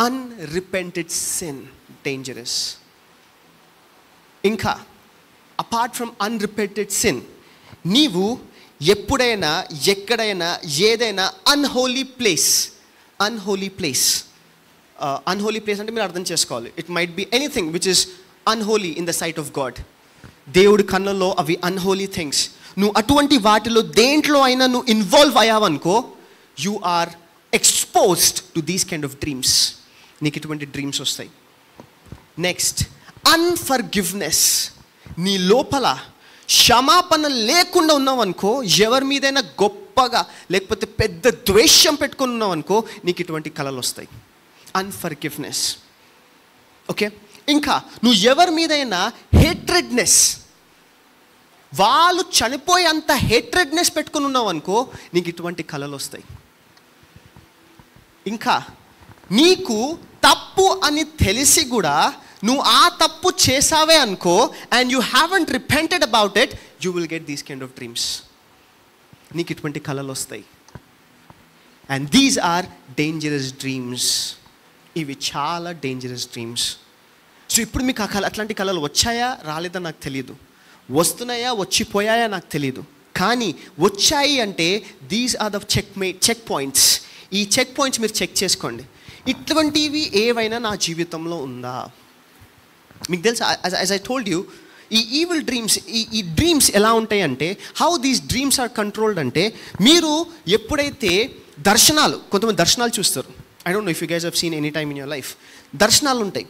Unrepented sin dangerous. ఇంకా అపార్ట్ ఫ్రమ్ అన్రిపెంటెడ్ సిన్, నీవు ఎప్పుడైనా ఎక్కడైనా ఏదైనా అన్హోలీ ప్లేస్ అంటే మీరు అర్థం చేసుకోవాలి, it might be anything which is unholy in the sight of God. దేవుడి కన్నుల్లో అవి అన్హోలీ థింగ్స్. నువ్వు అటువంటి వాటిలో దేంట్లో అయినా నువ్వు ఇన్వాల్వ్ అయ్యావనుకో, you are exposed to these kind of dreams. నీకు ఇటువంటి డ్రీమ్స్ వస్తాయి. Next, unforgiveness. నీ లోపల క్షమాపణ లేకుండా ఉన్నావనుకో, ఎవరి మీదైనా గొప్పగా లేకపోతే పెద్ద ద్వేషం పెట్టుకుని ఉన్నావనుకో, నీకు ఇటువంటి కళలు వస్తాయి. అన్ఫర్గివ్నెస్. ఓకే, ఇంకా నువ్వు ఎవరి మీదైనా హేట్రెడ్నెస్, వాళ్ళు చనిపోయి అంత హేట్రెడ్నెస్ పెట్టుకుని ఉన్నావు అనుకో, నీకు ఇటువంటి కళలు వస్తాయి. ఇంకా నీకు తప్పు అని తెలిసి కూడా నువ్వు ఆ తప్పు చేసావే అనుకో, and you haven't repented about it, you will get these kind of dreams. నీకు ఇటువంటి కళలు వస్తాయి. And these are dangerous dreams. ఇవి చాలా డేంజరస్ డ్రీమ్స్. సో ఇప్పుడు మీకు ఆ అట్లాంటి కళలు వచ్చాయా రాలేదా నాకు తెలియదు, వస్తున్నాయా వచ్చిపోయాయా నాకు తెలియదు, కానీ వచ్చాయి అంటే these are the check points. ఈ చెక్ పాయింట్స్ మీరు చెక్ చేసుకోండి. ఇటువంటివి ఏవైనా నా జీవితంలో ఉందా? మీకు తెలుసా, యాజ్ ఐ టోల్డ్ యూ, ఈ ఈవిల్ డ్రీమ్స్, ఈ డ్రీమ్స్ ఎలా ఉంటాయి అంటే, how these dreams are controlled అంటే, మీరు ఎప్పుడైతే దర్శనాలు, కొంతమంది దర్శనాలు చూస్తారు. I don't know if you guys have seen any time in your life. దర్శనాలు ఉంటాయి.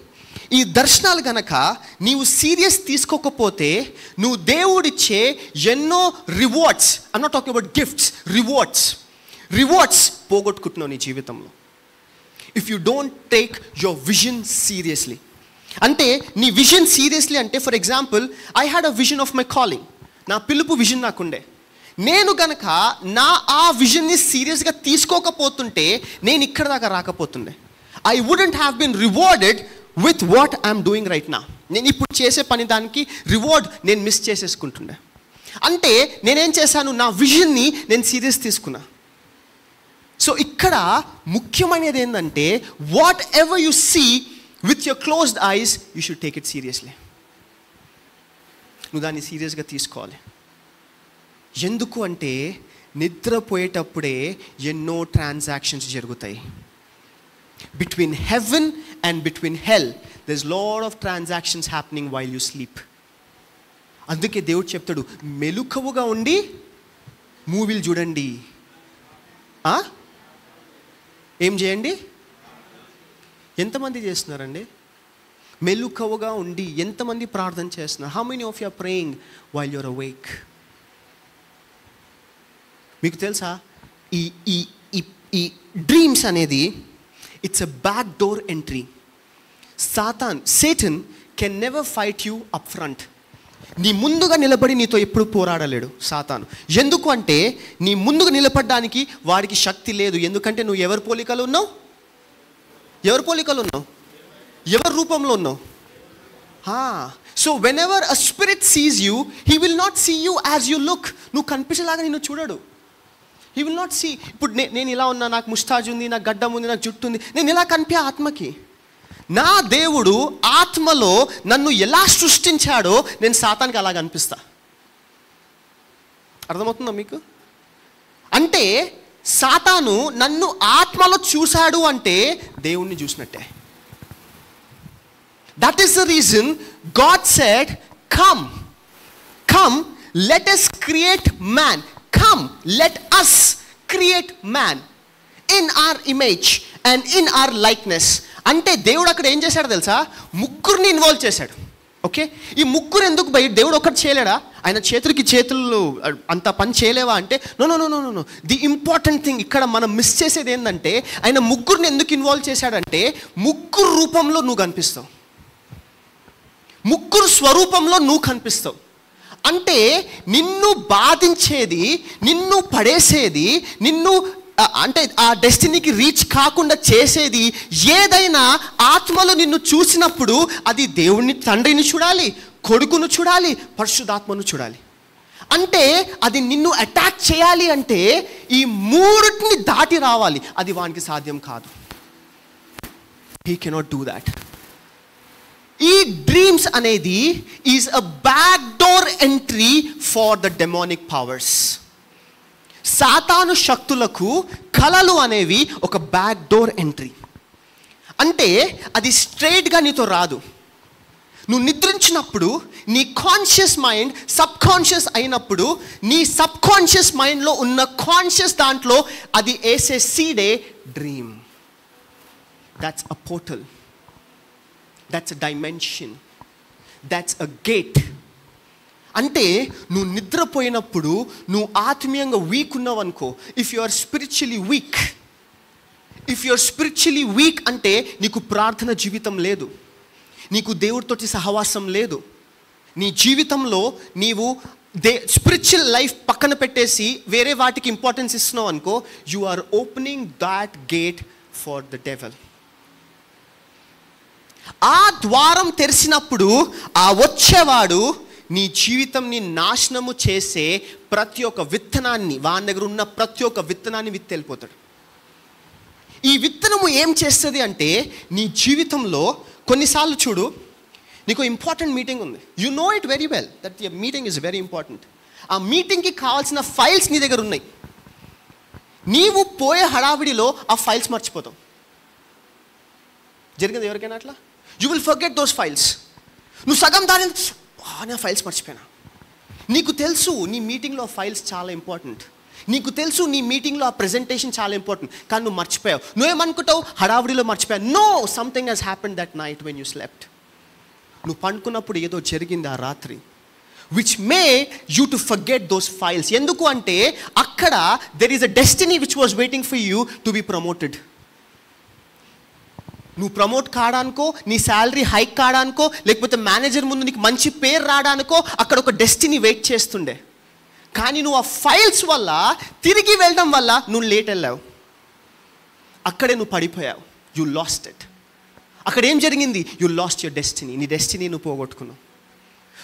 ఈ దర్శనాలు గనక నీవు సీరియస్ తీసుకోకపోతే, నువ్వు దేవుడిచ్చే ఎన్నో rewards, I'm not talking about gifts, rewards పోగొట్టుకుంటున్నావు నీ జీవితంలో. If you don't take your vision seriously. అంటే నీ విజన్ సీరియస్లీ అంటే, for example, I had a vision of my calling. నా పిలుపు విజన్ నాకుండే. నేను గనక ఆ విజన్ని సీరియస్గా తీసుకోకపోతుంటే నేను ఇక్కడ దాకా రాకపోతుండే. I wouldn't have been rewarded with what I'm doing right నా. నేను ఇప్పుడు చేసే పని దానికి రివార్డ్ నేను మిస్ చేసేసుకుంటుండే. అంటే నేనేం చేశాను, నా విజన్ని నేను సీరియస్ తీసుకున్నా. సో ఇక్కడ ముఖ్యమైనది ఏంటంటే, whatever you see with your closed eyes, you should take it seriously. నువ్వు దాన్ని సీరియస్గా తీసుకోవాలి. ఎందుకు అంటే, నిద్రపోయేటప్పుడే ఎన్నో ట్రాన్సాక్షన్స్ జరుగుతాయి. Between heaven and between hell there is lot of transactions happening while you sleep. అందుకే దేవుడు చెప్తాడు, మెలకువగా ఉండి మూవీలు చూడండి. ఏం చేయండి? ఎంతమంది చేస్తున్నారండి? మెలకువగా ఉండి ఎంతమంది ప్రార్థన చేస్తున్నారు? How many of you are praying while you are awake? మీకు తెలుసా, ఈ ఈ ఈ డ్రీమ్స్ అనేది it's a back door entry. Satan can never fight you up front. నీ ముందుగా నిలబడి నీతో ఎప్పుడు పోరాడలేడు సాతాను. ఎందుకు అంటే, నీ ముందుగా నిలబడడానికి వాడికి శక్తి లేదు. ఎందుకంటే నువ్వు ఎవరి పోలికలు ఉన్నావు? ఎవరి రూపంలో ఉన్నావు? So whenever a spirit sees you, he will not see you as you look. నువ్వు కనిపించేలాగా నిన్ను చూడడు. He will not see. ఇప్పుడు నేను ఇలా ఉన్నా, నాకు ముస్తాజ్ ఉంది, నాకు గడ్డం ఉంది, నాకు జుట్టు ఉంది, నేను ఇలా కనిపే ఆత్మకి. నా దేవుడు ఆత్మలో నన్ను ఎలా సృష్టించాడో నేను సాతానికి అలాగ అనిపిస్తా. అర్థమవుతుందా మీకు? అంటే సాతాను నన్ను ఆత్మలో చూశాడు అంటే దేవుణ్ణి చూసినట్టే. That is the reason God said, come let us create man. Come, let us create man in our image and in our likeness. అంటే దేవుడు అక్కడ ఏం చేశాడు తెలుసా? ముగ్గురిని ఇన్వాల్వ్ చేశాడు. ఓకే, ఈ ముగ్గురు ఎందుకు దేవుడు ఒకటి చేయలేడా? ఆయన చేతులు అంత పని చేయలేవా అంటే no no no no no. The important thing ఇక్కడ మనం మిస్ చేసేది ఏంటంటే, ఆయన ముగ్గురిని ఎందుకు ఇన్వాల్వ్ చేశాడంటే, ముగ్గురు రూపంలో నువ్వు కనిపిస్తావు, ముగ్గురు స్వరూపంలో నువ్వు కనిపిస్తావు. అంటే నిన్ను బాధించేది, నిన్ను పడేసేది, నిన్ను అంటే ఆ డెస్టినీకి రీచ్ కాకుండా చేసేది ఏదైనా ఆత్మలో నిన్ను చూసినప్పుడు అది దేవుణ్ణి, తండ్రిని చూడాలి, కొడుకును చూడాలి, పరిశుద్ధాత్మను చూడాలి. అంటే అది నిన్ను అటాక్ చేయాలి అంటే ఈ మూడిటిని దాటి రావాలి. అది వానికి సాధ్యం కాదు. He cannot do that. ఈ డ్రీమ్స్ అనేది is a back door entry for the demonic powers. సాతాను శక్తులకు కలలు అనేవి ఒక బ్యాక్ డోర్ ఎంట్రీ. అంటే అది స్ట్రైట్గా నీతో రాదు. నువ్వు నిద్రించినప్పుడు నీ కాన్షియస్ మైండ్ సబ్ కాన్షియస్ అయినప్పుడు నీ సబ్ కాన్షియస్ మైండ్లో ఉన్న కాన్షియస్ దాంట్లో అది వేసే సీడే dream. That's a portal, that's a dimension, that's a gate. అంటే నువ్వు నిద్రపోయినప్పుడు నువ్వు ఆత్మీయంగా వీక్ ఉన్నావు అనుకో, if you are spiritually weak అంటే నీకు ప్రార్థన జీవితం లేదు, నీకు దేవుడితోటి సహవాసం లేదు, నీ జీవితంలో నీవు స్పిరిచువల్ లైఫ్ పక్కన పెట్టేసి వేరే వాటికి ఇంపార్టెన్స్ ఇస్తున్నావు అనుకో, you are opening that gate for the devil. ఆ ద్వారం తెరిచినప్పుడు ఆ వచ్చేవాడు నీ జీవితంని నాశనము చేసే ప్రతి ఒక్క విత్తనాన్ని, వాని దగ్గర ఉన్న ప్రతి ఒక్క విత్తనాన్ని వెళ్ళిపోతాడు. ఈ విత్తనము ఏం చేస్తుంది అంటే నీ జీవితంలో కొన్నిసార్లు చూడు, నీకు ఇంపార్టెంట్ మీటింగ్ ఉంది, you know it very well that your meeting is very important. ఆ మీటింగ్కి కావాల్సిన ఫైల్స్ నీ దగ్గర ఉన్నాయి, నీవు పోయే హడావిడిలో ఆ ఫైల్స్ మర్చిపోతావు. జరిగింది ఎవరికైనా అట్లా? You will forget those files. నువ్వు సగం దాని నా ఫైల్స్ మర్చిపోయినా. నీకు తెలుసు నీ మీటింగ్లో ఫైల్స్ చాలా ఇంపార్టెంట్, నీకు తెలుసు నీ మీటింగ్లో ఆ ప్రెజెంటేషన్ చాలా ఇంపార్టెంట్, కానీ నువ్వు మర్చిపోయావు. నువ్వేమనుకుంటావు? హడావిడిలో మర్చిపోయావు. నో, something has happened that night when you slept. నువ్వు పండుకున్నప్పుడు ఏదో జరిగింది ఆ రాత్రి, which made you to forget those files. ఎందుకు అంటే అక్కడ there is a destiny which was waiting for you to be promoted. నువ్వు ప్రమోట్ కాడానికో, నీ శాలరీ హైక్ కాడానికో, లేకపోతే మేనేజర్ ముందు నీకు మంచి పేరు రావడానికో అక్కడ ఒక డెస్టినీ వెయిట్ చేస్తుండే. కానీ నువ్వు ఆ ఫైల్స్ వల్ల తిరిగి వెళ్ళడం వల్ల నువ్వు లేట్ వెళ్ళావు, అక్కడే నువ్వు పడిపోయావు. You lost it. అక్కడ ఏం జరిగింది? You lost your destiny. నీ డెస్టినీ నువ్వు పోగొట్టుకున్నావు.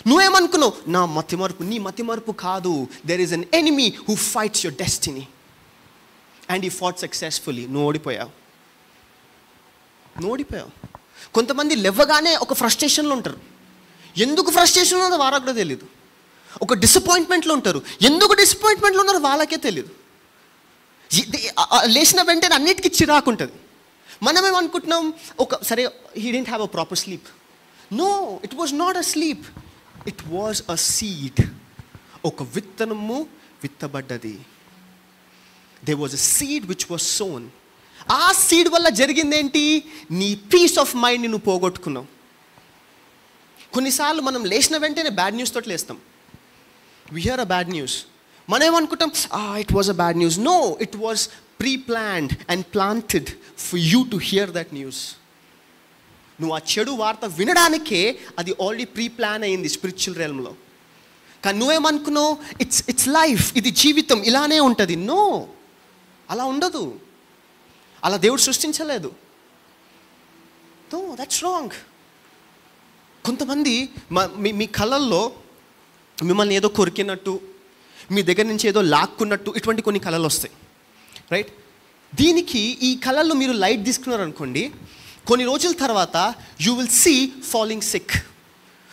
నువ్వేమనుకున్నావు? నా మతిమరుపు. నీ మతిమరుపు కాదు. There is an enemy who fights your destiny and he fought successfully. నువ్వు ఓడిపోయావు. కొంతమంది లేవగానే ఒక ఫ్రస్ట్రేషన్లో ఉంటారు. ఎందుకు ఫ్రస్ట్రేషన్లో ఉన్నారో వారికి కూడా తెలియదు. ఒక డిసప్పాయింట్మెంట్లో ఉంటారు. ఎందుకు డిసప్పాయింట్మెంట్లో ఉన్నారో వాళ్ళకే తెలియదు. లేచిన వెంటనే అన్నిటికీ చిరాకు ఉంటుంది. మనమేమనుకుంటున్నాం, సరే he didn't have a proper sleep. No, it was not a sleep, it was a seed. ఒక విత్తనము విత్తబడ్డది. There was a seed which was sown. ఆ సీడ్ వల్ల జరిగిందేంటి? నీ పీస్ ఆఫ్ మైండ్ని నువ్వు పోగొట్టుకున్నావు. కొన్నిసార్లు మనం లేచిన వెంటనే బ్యాడ్ న్యూస్ తోటి లేస్తాం. We hear a bad news, మనం ఏమనుకుంటాం? It was a bad news. No, it was pre-planned and planted for you to hear that news. నువ్వు ఆ చెడు వార్త వినడానికే అది ఆల్రెడీ ప్రీ-ప్లాన్ అయింది స్పిరిచువల్ రెల్మ్లో. కానీ నువ్వేమనుకున్నావు? ఇట్స్ లైఫ్, ఇది జీవితం, ఇలానే ఉంటుంది. నో, అలా ఉండదు. అలా దేవుడు సృష్టించలేదు. No, that's wrong. కొంతమంది మీ కళల్లో మిమ్మల్ని ఏదో కొరికినట్టు, మీ దగ్గర నుంచి ఏదో లాక్కున్నట్టు ఇటువంటి కొన్ని కళలు వస్తాయి, రైట్? దీనికి ఈ కళల్లో మీరు లైట్ తీసుకున్నారనుకోండి, కొన్ని రోజుల తర్వాత you will see falling sick.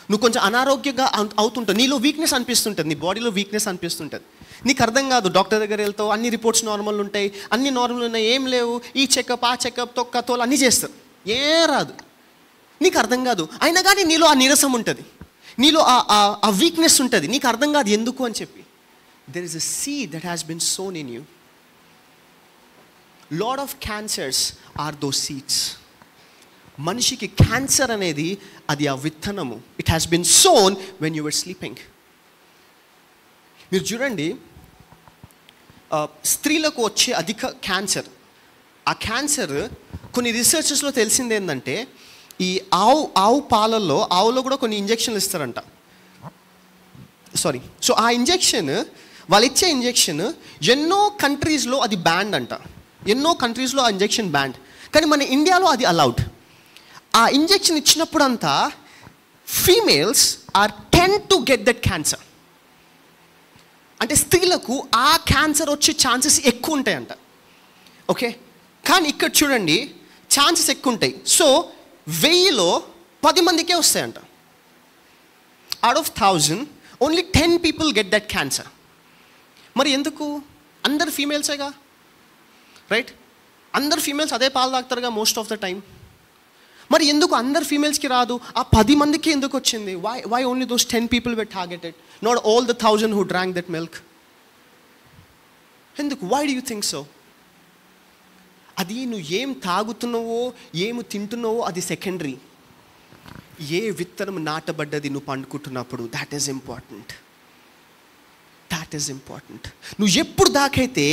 నువ్వు కొంచెం అనారోగ్యంగా అవుతుంటుంది, నీలో వీక్నెస్ అనిపిస్తుంటుంది, నీ బాడీలో వీక్నెస్ అనిపిస్తుంటుంది. నీకు అర్థం కాదు, డాక్టర్ దగ్గర వెళ్తావు, అన్ని రిపోర్ట్స్ నార్మల్ ఉంటాయి, అన్ని నార్మల్ ఉన్నాయి, ఏం లేవు, ఈ చెకప్ ఆ చెకప్ తొక్క తోలు అన్నీ చేస్తారు, ఏం రాదు. నీకు అర్థం కాదు, అయినా కానీ నీలో ఆ నీరసం ఉంటుంది, నీలో ఆ వీక్నెస్ ఉంటుంది, నీకు అర్థం కాదు ఎందుకు అని చెప్పి. There is a seed that has been sown in you. Lot of cancers are those seeds. మనిషికి క్యాన్సర్ అనేది అది ఆ విత్తనము. It has been sown when you were sleeping. మీరు చూడండి, స్త్రీలకు వచ్చే అధిక క్యాన్సర్, ఆ క్యాన్సర్ కొన్ని రీసెర్చెస్లో తెలిసింది ఏంటంటే, ఈ ఆవు పాలల్లో, ఆవులో కూడా కొన్ని ఇంజెక్షన్లు ఇస్తారంట. సో ఆ ఇంజెక్షన్, వాళ్ళు ఇచ్చే ఇంజెక్షన్ ఎన్నో కంట్రీస్లో అది బ్యాండ్ అంట, ఎన్నో కంట్రీస్లో ఆ ఇంజెక్షన్ బ్యాండ్, కానీ మన ఇండియాలో అది అలౌడ్. ఆ ఇంజెక్షన్ ఇచ్చినప్పుడంతా females are tend to get that cancer. అంటే స్త్రీలకు ఆ క్యాన్సర్ వచ్చే ఛాన్సెస్ ఎక్కువ ఉంటాయంట. ఓకే, కానీ ఇక్కడ చూడండి ఛాన్సెస్ ఎక్కువ ఉంటాయి. సో 1000లో 10 మందికే వస్తాయంట. Out of 1000 only 10 people get that cancer. మరి ఎందుకు? అందరు ఫీమేల్సేగా, రైట్? అందరు ఫీమేల్స్ అదే పాలు తాగుతారుగా మోస్ట్ ఆఫ్ ద టైం. మరి ఎందుకు అందరు ఫీమేల్స్కి రాదు, ఆ 10 మందికి ఎందుకు వచ్చింది? Why only those 10 people were targeted, not all the 1000 who drank that milk? ఎందుకు? Why do you think so? అది నువ్వు ఏం తాగుతున్నావో, ఏమి తింటున్నావో అది సెకండరీ. ఏ విత్తనం నాటబడ్డది నువ్వు పండుకుంటున్నప్పుడు, that is important. That is important. నువ్వు ఎప్పుడు దాకైతే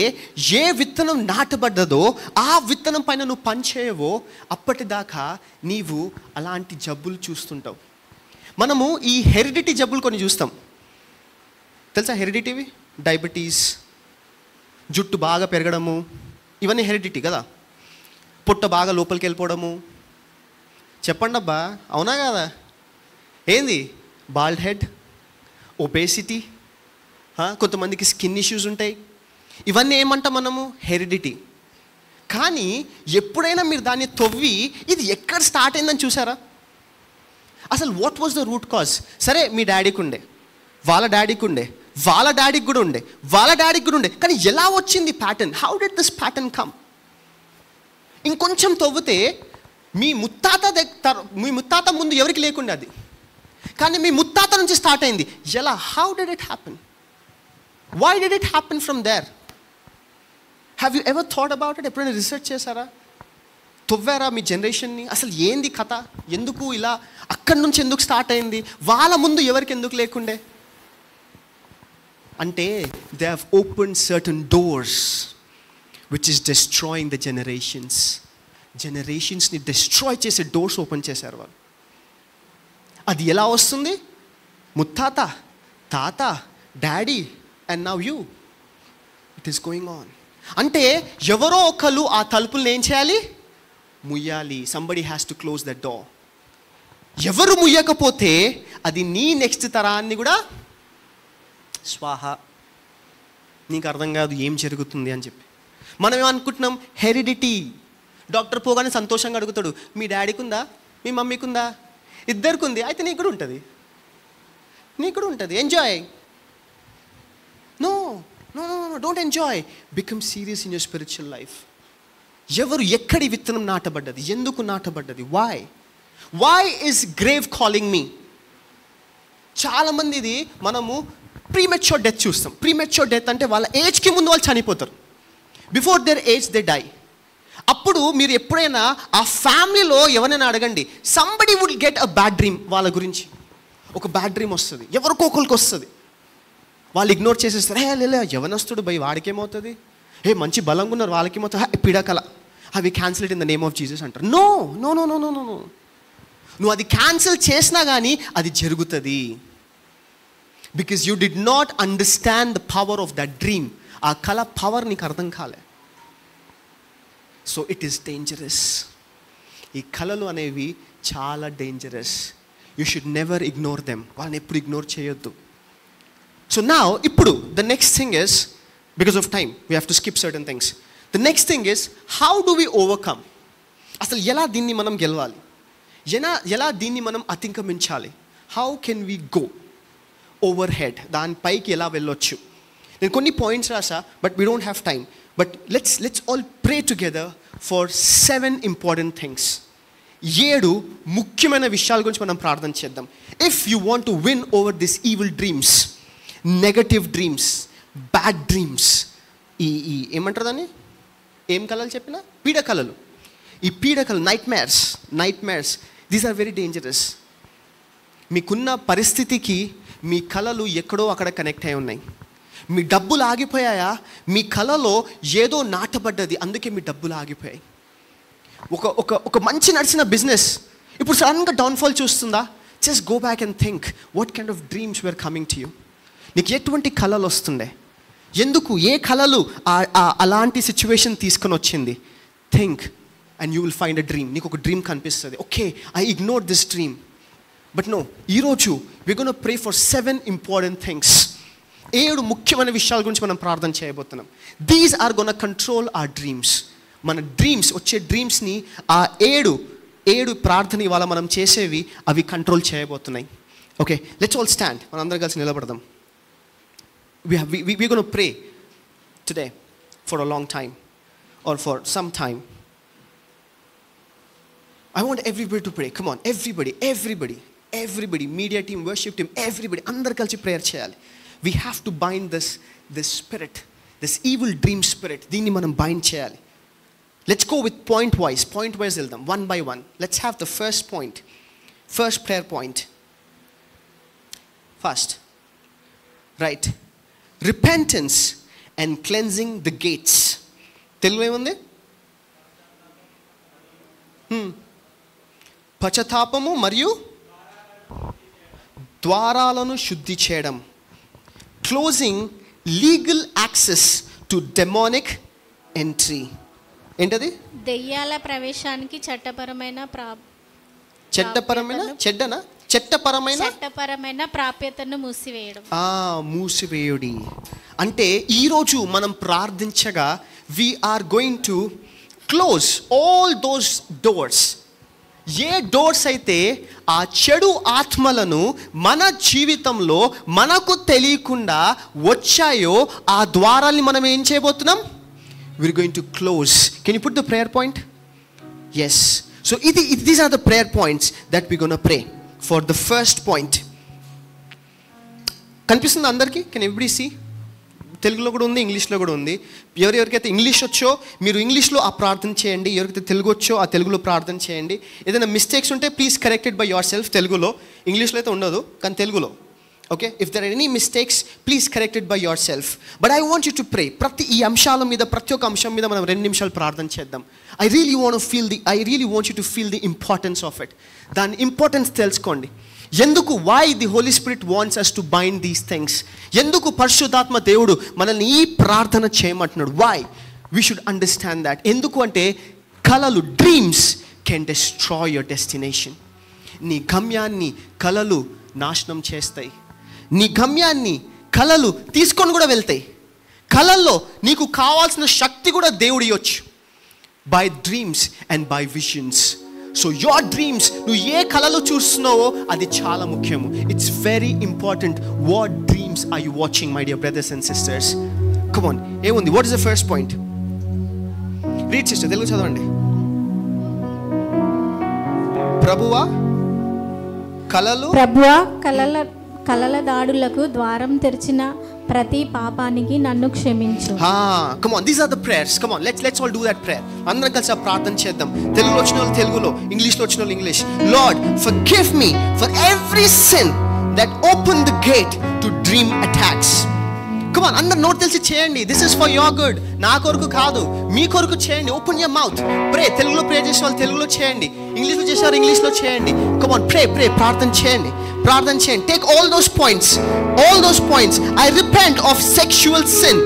ఏ విత్తనం నాటబడ్డదో ఆ విత్తనం పైన నువ్వు పనిచేయవో అప్పటిదాకా నీవు అలాంటి జబ్బులు చూస్తుంటావు. మనము ఈ హెరిడిటీ జబ్బులు కొన్ని చూస్తాం, తెలుసా? హెరిడిటీవి డయాబెటీస్, జుట్టు బాగా పెరగడము, ఇవన్నీ హెరిడిటీ కదా. పొట్ట బాగా లోపలికి వెళ్ళిపోవడము. చెప్పండి అబ్బా, అవునా కదా? ఏంది? బాల్డ్ హెడ్, ఒబేసిటీ, కొంతమందికి స్కిన్ ఇష్యూస్ ఉంటాయి. ఇవన్నీ ఏమంటాం మనము? హెరిడిటీ. కానీ ఎప్పుడైనా మీరు దాన్ని తవ్వి ఇది ఎక్కడ స్టార్ట్ అయిందని చూసారా? అసలు what was the root cause? సరే, మీ డాడీకి ఉండే, వాళ్ళ డాడీకి ఉండే, వాళ్ళ డాడీకి కూడా ఉండే, వాళ్ళ డాడీకి కూడా ఉండే, కానీ ఎలా వచ్చింది pattern? How did this pattern come? ఇంకొంచెం తవ్వితే మీ ముత్తాత ముందు ఎవరికి లేకుండా అది, కానీ మీ ముత్తాత నుంచి స్టార్ట్ అయింది. ఎలా? How did it happen? Why did it happen from there? Have you ever thought about it? ఎప్పుడైనా రీసెర్చ్ చేశారా? తవ్వారా మీ జనరేషన్ని? అసలు ఏంది కథ? ఎందుకు ఇలా అక్కడి నుంచి ఎందుకు స్టార్ట్ అయింది? వాళ్ళ ముందు ఎవరికి ఎందుకు లేకుండే? అంటే they have opened certain doors which is destroying the generations. జనరేషన్స్ని డిస్ట్రాయ్ చేసే డోర్స్ ఓపెన్ చేశారు వాళ్ళు. అది ఎలా వస్తుంది? ముత్తాత, తాత, daddy, and now you. It is going on. అంటే ఎవరో ఒకరు ఆ తలుపులను ఏం చేయాలి? ముయ్యాలి. Somebody has to close that door. ఎవరు ముయ్యకపోతే అది నీ నెక్స్ట్ తరాన్ని కూడా స్వాహ. నీకు అర్థం కాదు ఏం జరుగుతుంది అని చెప్పి. మనం ఏమనుకుంటున్నాం? హెరిడిటీ. డాక్టర్ పోగానే సంతోషంగా అడుగుతాడు, మీ డాడీకి ఉందా, మీ మమ్మీకి ఉందా? ఇద్దరికి ఉంది, అయితే నీకు కూడా ఉంటుంది, నీకు కూడా ఉంటుంది. Enjoy. No no no no, don't enjoy. Become serious in your spiritual life. ఎవరు ఎక్కడి విత్తనం నాటబడ్డది? ఎందుకు నాటబడ్డది? Why is grave calling me? చాలామంది ఇది మనము ప్రీమెచ్యూర్ డెత్ చూస్తాం. ప్రీమెచ్యూర్ డెత్ అంటే వాళ్ళ ఏజ్కి ముందు వాళ్ళు చనిపోతారు. Before their age they die. అప్పుడు మీరు ఎప్పుడైనా ఆ ఫ్యామిలీలో ఎవరైనా అడగండి, somebody would get a bad dream. వాళ్ళ గురించి ఒక బ్యాడ్ డ్రీమ్ వస్తుంది, ఎవరికో ఒకరికి వస్తుంది. వాళ్ళు ఇగ్నోర్ చేసేస్తారు. లే యవనస్తుడు భయ్, వాడికేమవుతుంది? మంచి బలంగా ఉన్నారు, వాళ్ళకేమవుతుంది? పీడకల, అవి cancel in the name of Jesus అంటారు. No no no no no no no. నువ్వు అది క్యాన్సిల్ చేసినా కానీ అది జరుగుతుంది. Because you did not understand the power of that dream. ఆ కళ పవర్ నీకు అర్థం కాలే. So it is dangerous. ఈ కళలు అనేవి చాలా dangerous. You should never ignore them. వాళ్ళని ఎప్పుడు ఇగ్నోర్ చేయొద్దు. సో నా ఇప్పుడు the next thing is, because of time we have to skip certain things. The next thing is, how do we overcome? అసలు ఎలా దీన్ని మనం గెలవాలి, ఎలా దీన్ని మనం అతిక్రమించాలి? How can we go over head, దానిపైకి ఎలా వెళ్ళొచ్చు? నేను కొన్ని పాయింట్స్ రాసా, but we don't have time. But let's all pray together for 7 important things. 7 ముఖ్యమైన విషయాల గురించి మనం ప్రార్థన చేద్దాం. If you want to win over this evil dreams, negative dreams, bad dreams, ఈ ఏమంటారు దాన్ని, ఏం కళలు చెప్పినా, పీడకలలు. ఈ పీడకలు, nightmares, these are very dangerous. మీకున్న పరిస్థితికి మీ కళలు ఎక్కడో అక్కడ కనెక్ట్ అయి ఉన్నాయి. మీ డబ్బులు ఆగిపోయాయా? మీ కళలో ఏదో నాటబడ్డది, అందుకే మీ డబ్బులు ఆగిపోయాయి. ఒక మంచి నడిచిన బిజినెస్ ఇప్పుడు సడన్గా డౌన్ఫాల్ చూస్తుందా? Just go back and think what kind of dreams were coming to you. నీకు ఎటువంటి కళలు వస్తుండే, ఎందుకు, ఏ కళలు అలాంటి సిచ్యువేషన్ తీసుకొని వచ్చింది? Think and you will find a dream. నీకు ఒక డ్రీమ్ కనిపిస్తుంది, okay I ignore this dream. But no, ఈరోజు we're going to pray for 7 important things. 7 ముఖ్యమైన విషయాల గురించి మనం ప్రార్థన చేయబోతున్నాం. These are gonna control our dreams. మన డ్రీమ్స్, వచ్చే డ్రీమ్స్ని ఆ 7 ప్రార్థన ఇవాళ మనం చేసేవి అవి కంట్రోల్ చేయబోతున్నాయి. Okay, let's all stand. మనందరం కలిసి నిలబడదాం. we're going to pray today for a long time or for some time. I want everybody to pray. Come on, everybody, media team, worship team, everybody, అందరు కలిసి prayer చేయాలి. We have to bind this spirit, this evil dream spirit. దీన్ని మనం bind చేయాలి. Let's go with point wise వెళ్దాం, one by one. Let's have the first prayer point. First, right, repentance and cleansing the gates. తెలుగులో ఏముంది? పశ్చాత్తాపము మరియు ద్వారాలను శుద్ధి చేయడం. Closing legal access to demonic entry. ఏంటది? దెయ్యాల ప్రవేశానికి చట్టపరమైన ప్రాప్యతను మూసివేయుడి. అంటే ఈరోజు మనం ప్రార్థించగా we are going to close all those doors. A doors అయితే ఆ చెడు ఆత్మలను మన జీవితంలో మనకు తెలియకుండా వచ్చాయో ఆ ద్వారాల్ని మనం ఏం చేయబోతున్నాం? we're going to close. Can you put the prayer point? Yes. So these are the prayer points that we're going to pray for. The first point కనిపిస్తుంది అందరికీ? Can everybody see? తెలుగులో కూడా ఉంది, ఇంగ్లీష్లో కూడా ఉంది. ఎవరికైతే ఇంగ్లీష్ వచ్చో మీరు ఇంగ్లీష్లో ఆ ప్రార్థన చేయండి, ఎవరికైతే తెలుగు వచ్చో ఆ తెలుగులో ప్రార్థన చేయండి. ఏదైనా మిస్టేక్స్ ఉంటే please corrected by yourself. తెలుగులో, ఇంగ్లీష్లో అయితే ఉండదు కానీ తెలుగులో. Okay, if there are any mistakes please corrected by yourself. But I want you to pray. ఈ అంశాల మీద, ప్రతి ఒక్క అంశం మీద మనం 2 నిమిషాలు ప్రార్థన చేద్దాం. I really want you to feel the importance of it. దాని ఇంపార్టెన్స్ తెలుసుకోండి. ఎందుకు, why the Holy Spirit wants us to bind these things? ఎందుకు పరిశుద్ధాత్మ దేవుడు మనల్ని ఈ ప్రార్థన చేయమంటున్నాడు? why we should understand that. ఎందుకు అంటే కలలు, dreams can destroy your destination. నీ గమ్యాన్ని కలలు నాశనం చేస్తాయి. నీ గమ్యాన్ని కలలు తీసుకొని కూడా వెళ్తాయి. కలల్లో నీకు కావాల్సిన శక్తి కూడా దేవుడు ఇవ్వచ్చు. by dreams and by visions. So your dreams, నువ్వు ఏ కళలు చూస్తున్నావో అది చాలా ముఖ్యము. It's very important. What dreams are you watching, my dear brothers and sisters? Come on, ఏముంది? What is the first point? Read sister, Telugu చదవండి. ప్రభువా కలల దాడులకు ద్వారం తెరిచిన ప్రతి పాపానికి నన్ను క్షమించు. Come on, these are the prayers. Come on, let's all do that prayer. అందరం కలిసి ప్రార్థన చేద్దాం. తెలుగులో వచ్చిన వాళ్ళు తెలుగులో, ఇంగ్లీష్లో వచ్చిన వాళ్ళు English. Lord, forgive me for every sin that opened the gate to dream attacks. Come on, అందరు నోట్ తెలిసి చేయండి. This is for your good. నా కొరకు కాదు, మీ కొరకు చేయండి. Open your mouth. Pray. తెలుగులో ప్రే చేసే వాళ్ళు తెలుగులో చేయండి, ఇంగ్లీష్లో చేసేవారు ఇంగ్లీష్లో చేయండి. Come on, pray. ప్రార్థన చేయండి. Take all those points. I repent of sexual sin,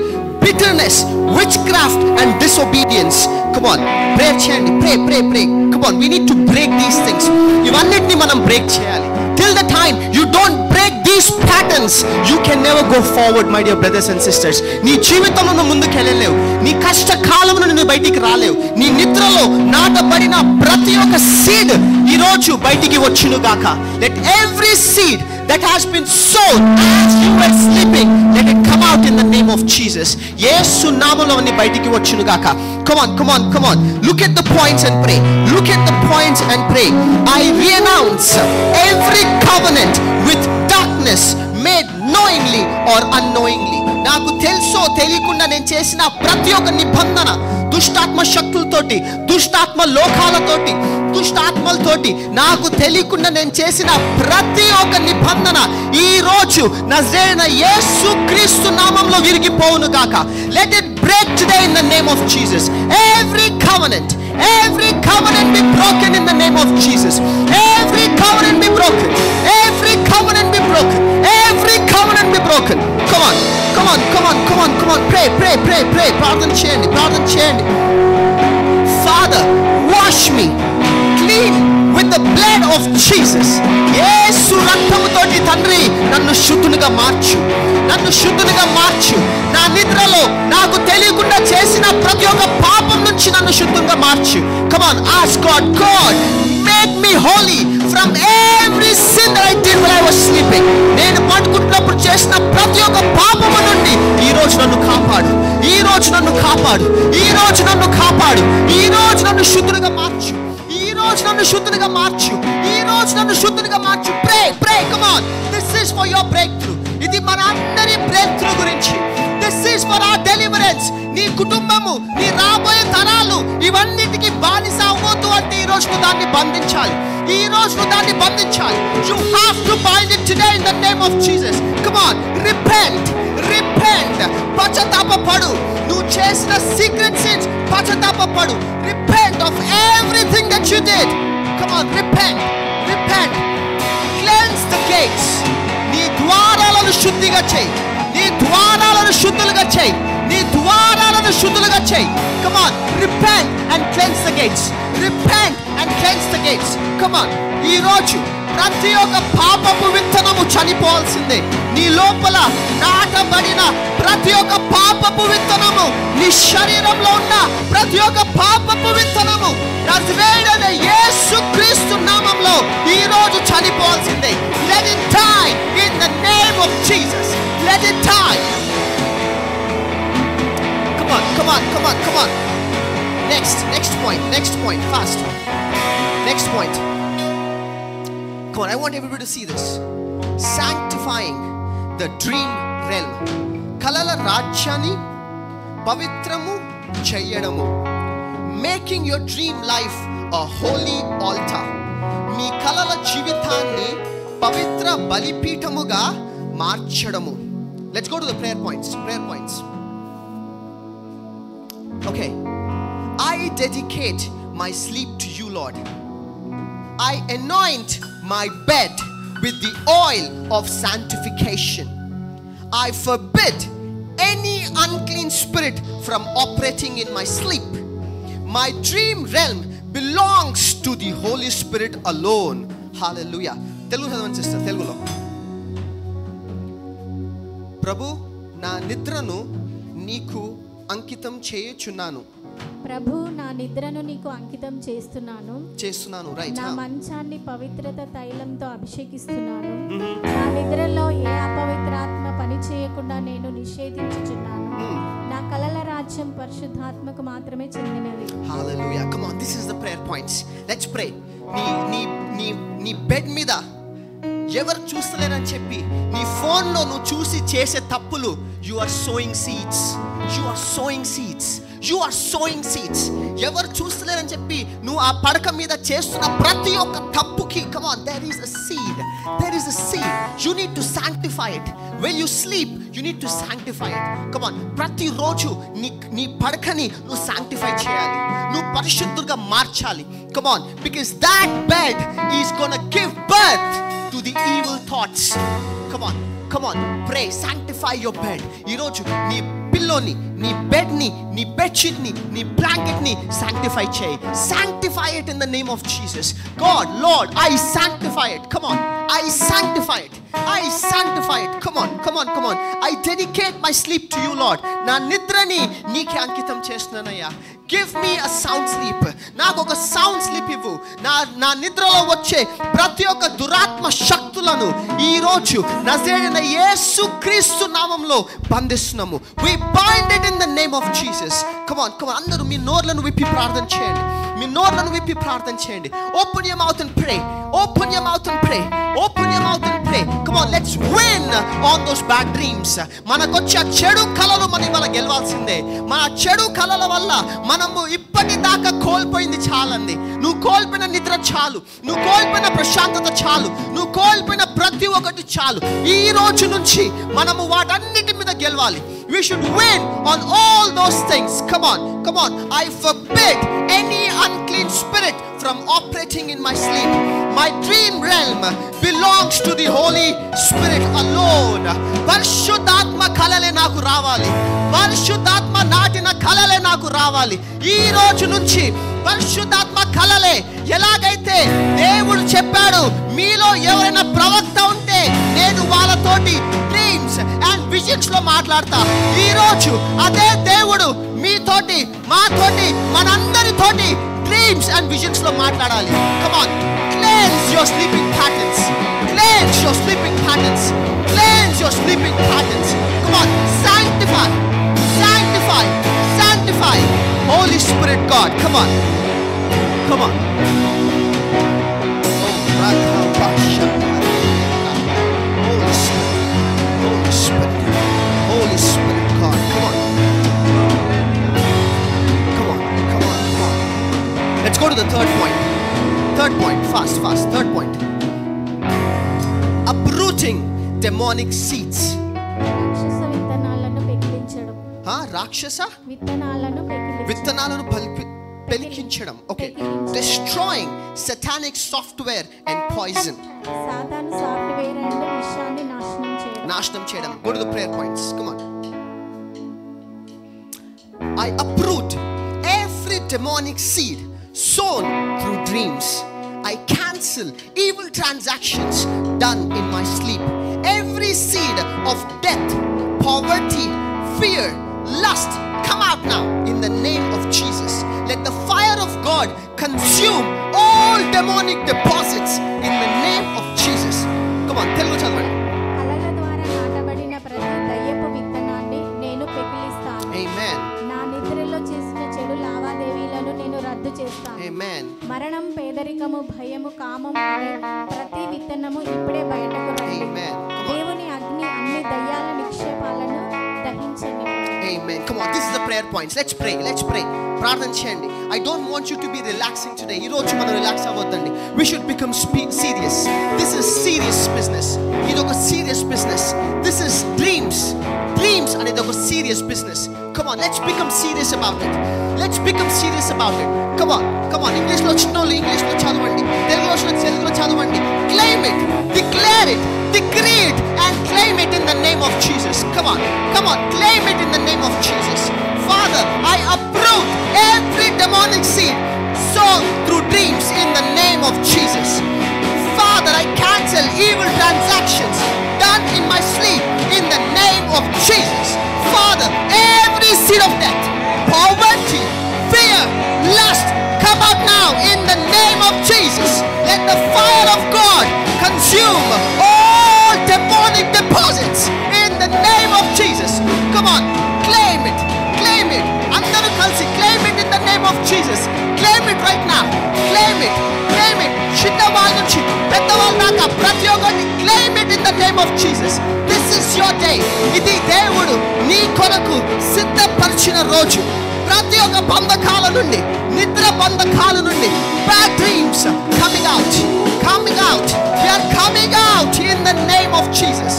bitterness, witchcraft and disobedience. Come on, pray చేయండి. Pray. Come on, we need to break these things. ఇవన్నిటిని మనం బ్రేక్ చేయాలి. Till the time you don't break these patterns, happens, you can never go forward, my dear brothers and sisters. నీ జీవితంలో నువ్వు ముందుకు వెళ్ళలేవు. నీ కష్టకాలంలో నువ్వు బయటికి రాలేవు. నీ నిద్రలో నాటబడిన ప్రతి ఒక్క సీడ్ ఈ రోజు బయటికి వచ్చును గాక. Let every seed that has been sown as you were sleeping, let it come out in the name of Jesus. యేసు నామములో అన్ని బయటికి వచ్చును గాక. Come on, come on, come on. Look at the points and pray. Look at the points and pray. I renounce every covenant with darkness made knowingly or unknowingly. నాకు తెలుసో తెలియకుండా నేను చేసిన ప్రతి ఒక్క నిబంధన దుష్టాత్మ శక్తులతోటి, దుష్టాత్మ లోకాలతోటి, దుష్టాత్మలతోటి నాకు తెలియకుండా నేను చేసిన ప్రతి ఒక్క నిబంధన ఈ రోజు నజరేయుడైన యేసుక్రీస్తు నామములో విరిగిపోవును గాక. Let it break today in the name of Jesus. Every covenant be broken in the name of Jesus. Every covenant be broken. Every covenant be broken. Every covenant be broken. Come on, come on, come on, come on, come on. Pray, pray, pray, pray. ప్రార్థన చేయండి, ప్రార్థన చేయండి. Father, wash me clean with the blood of Jesus. యేసు రక్తముతోటి తండ్రి నన్ను శుద్ధునిగా మార్చు, నన్ను శుద్ధునిగా మార్చు. నా నిద్రలో నాకు తెలియకుండా చేసిన ప్రతి ఒక్క పాపం నుంచి నన్ను శుద్ధంగా మార్చు. Come on, ask God, God, make me holy from every sin that I did when I was sleeping. నేను పడుకుంటున్నప్పుడు చేసిన ప్రతి ఒక్క పాపము నుండి ఈ రోజు నన్ను కాపాడు, ఈ రోజు నన్ను కాపాడు, ఈ రోజు నన్ను కాపాడు, ఈ రోజు నన్ను శుద్ధునిగా మార్చు, ఈ రోజు నన్ను శుద్ధునిగా మార్చు, ఈ రోజు నన్ను శుద్ధునిగా మార్చు. Pray, pray, come on. This is for your breakthrough. ఇది మన అందరి breakthrough గురించి. This is for our deliverance. నీ కుటుంబము, నీ రాబోయే తరాలు ఇవన్నిటికి బానిస అవ్వొద్దు అంటే ఈ రోజు నువ్వు దాన్ని బంధించాలి, ఈ రోజు నువ్వు దాన్ని బంధించాలి. You have to bind it today in the name of Jesus. Come on, repent, repent. పశ్చాత్తాపపడు. నువ్వు చేసిన secret sins పశ్చాత్తాపపడు. Repent of everything that you did. Come on, repent, repent. Cleanse the gates. నీ ద్వారాలను శుద్ధిగా చేయి, నీ ద్వారాలను శుద్ధులుగా చేయి, నీ ద్వారాలను శుద్ధులుగా చేయి. Come on, repent and cleanse the gates. Repent and cleanse the gates. Come on, ఈ రోజు ప్రతి ఒక్క పాపపు విత్తనము చనిపోవాల్సిందే. నీ లోపల నాటబడిన ప్రతి ఒక్క పాపపు విత్తనము, నీ శరీరంలో ఉన్న ప్రతి ఒక్క పాపపు విత్తనము నజరేయుడైన యేసుక్రీస్తు నామములో ఈ రోజు చనిపోవాల్సిందే. Let it die in the name of Jesus. Let it die. Come on, come on, come on, come on. Next point, fast. Next point. Come on, I want everybody to see this. Sanctifying the dream realm. కలల రాజ్యాన్ని పవిత్రము చేయడము. Making your dream life a holy altar. మీ కలల జీవితాన్ని పవిత్ర బలిపీఠముగా మార్చడము. Let's go to the prayer points. Okay. I dedicate my sleep to you, Lord. I anoint my bed with the oil of sanctification. I forbid any unclean spirit from operating in my sleep. My dream realm belongs to the Holy Spirit alone. Hallelujah. Telugu చదవండి sister, తెలుగులో. ప్రభు, నా నిద్రను నీకు అంకితం చేయుచున్నాను. ప్రభు, నా నిద్రను నీకు అంకితం చేస్తున్నాను. రైట్. నా మంచాన్ని పవిత్రత తైలంతో అభిషేకిస్తున్నాను. నా నిద్రలో ఏ అపవిత్రాత్మ పని చేయకుండా నేను నిషేధించుచున్నాను. నా కలల రాజ్యం పరిశుద్ధాత్మకు మాత్రమే చెందినది. Hallelujah. Come on, this is the prayer points. Let's pray. నీ బెడ్ మీద ఎవరు చూస్తలేరని చెప్పి నీ ఫోన్లో నువ్వు చూసి చేసే తప్పులు, యు ఆర్ సోయింగ్ సీడ్స్. ఎవరు చూస్తలేరని చెప్పి నువ్వు ఆ పడక మీద చేస్తున్న ప్రతి ఒక్క తప్పుకి, come on, there is a seed. You need to sanctify it. When you sleep, you need to sanctify it. Come on, ప్రతి రోజు నీ పడకని నువ్వు sanctify చేయాలి, నువ్వు పరిశుద్ధంగా మార్చాలి. Come on, because that bed is gonna give birth to the evil thoughts. Come on, pray, sanctify your bed. ఈ రోజు నీ పిల్లోని, నీ బెడ్ ని, నీ బెడ్షీట్ ని, నీ బ్లాంకెట్ ని sanctify చేయి. Sanctify it in the name of Jesus. God, Lord, I sanctify it. Come on, I sanctify it. Come Come on. I dedicate my sleep to you, Lord. నా నిద్రని నీకే అంకితం చేస్తున్నానయ్యా. Give me a sound sleep. నాకు ఒక sound sleep ఇవ్వు. నా నిద్రలో వచ్చే ప్రతి ఒక్క దురాత్మ శక్తులను ఈ రోజు నజరేయుడైన యేసుక్రీస్తు నామములో బంధిస్తున్నాము. We bind it in the name of Jesus. Come on. అందరూ మీ నోర్లను విప్పి ప్రార్థన చేయండి. Open your mouth and pray. Open your mouth and pray. Come on, let's win on those bad dreams. మనకొచ్చే చెడు కలలు మనం ఇవాళ గెలవాల్సిందే. మన చెడు కలల వల్ల మనము ఇప్పటిదాకా కోల్పోయింది చాలండి. నువ్వు కోల్పోయిన నిద్ర చాలు, నువ్వు కోల్పోయిన ప్రశాంతత చాలు, నువ్వు కోల్పోయిన ప్రతి ఒక్కటి చాలు. ఈ రోజు నుంచి మనము వాటన్నిటి మీద గెలవాలి. We should win on all those things. Come on. I forbid any unclean spirit from operating in my sleep. My dream realm belongs to the Holy Spirit alone. పరిశుద్ధాత్మ కలలే నాకు రావాలి. పరిశుద్ధాత్మ నాటిన కలలే నాకు రావాలి. ఈ రోజు నుంచి పరిశుద్ధాత్మ కలలే. ఎలాగైతే దేవుడు చెప్పాడు, మీలో ఎవరైనా ప్రవక్త ఉంటే నేను వాళ్ళతోటి డ్రీమ్స్ అండ్ విజన్స్ లో మాట్లాడతా. ఈ రోజు అదే దేవుడు మీతోటి, మాతోటి, మనందరితోటి డ్రీమ్స్ అండ్ విజన్స్ లో మాట్లాడాలి. Come on, cleanse your sleeping patterns. Come on, sanctify. Holy Spirit God, come on. Oh, Holy Spirit God, come on. Let's go to the third point. Fast. Third point. Uprooting demonic seeds. రాక్షస విత్తనాలను పెకిలించడం. రాక్షస విత్తనాలను పెలికించడం. Okay. Destroying satanic software and poison. సాతాను software and విషయాన్ని నాశనం చేయడం. Go to the prayer points. Come on. I uproot every demonic seed sown through dreams. I cancel evil transactions done in my sleep. Every seed of death, poverty, fear, lust, come out now in the name of Jesus. Let the fire of God consume all demonic deposits in the name of Jesus. Come on, Telugu chadavandi. కలల ద్వారా నాటబడిన ప్రతి దయ్యపు విత్తనాన్ని నేను పెకిలిస్తాను. Amen. నా నిద్రలో చేసిన చెడు లావాదేవీలను నేను రద్దు చేస్తాను. Amen. మరణం, పేదరికము, భయము, కామం అనే ప్రతి విత్తనము ఇప్పుడే బయటకు రండి. Amen. దేవుని అగ్ని అన్ని దయ్యాల నిక్షేపాలను దహించండి. Amen. Come on, this is the prayer points. Let's pray. ప్రార్థన చేయండి. I don't want you to be relaxing today. ఈ రోజు మనం relax అవ్వొద్దండి. We should become serious. This is serious business. ఇది ఒక serious business. This is dreams అనేది ఒక serious business. Come on, let's become serious about it. Come on. English లో చిన్నోళ్ళు English లో చదవండి, తెలుగులో చదవండి. Claim it, declare it, decree it and claim it in the name of Jesus. Come on, claim it in the name of Jesus. Father, I uproot every demonic seed sown through dreams in the name of Jesus. Father, I cancel evil transactions done in my sleep in the name of Jesus. Father, every seed of death, poverty, fear, lust, come out now in the name of Jesus. Let the fire of God consume all demonic deposits in the name of Jesus. Come on, claim it. Andaru kalsi claim it in the name of Jesus. Claim it right now. Claim it. చిన్నవాళ్ళ నుంచి పెద్దవాళ్ళ దాకా ప్రతి ఒక్కటి claim it in the name of Jesus. This is your day. ఇది దేవుడు నీ కొరకు సిద్ధపరిచిన రోజు. ప్రతి ఒక్క బంధకాల నుండి, నిద్ర బంధకాల నుండి, bad dreams coming out. We are coming out in the name of Jesus.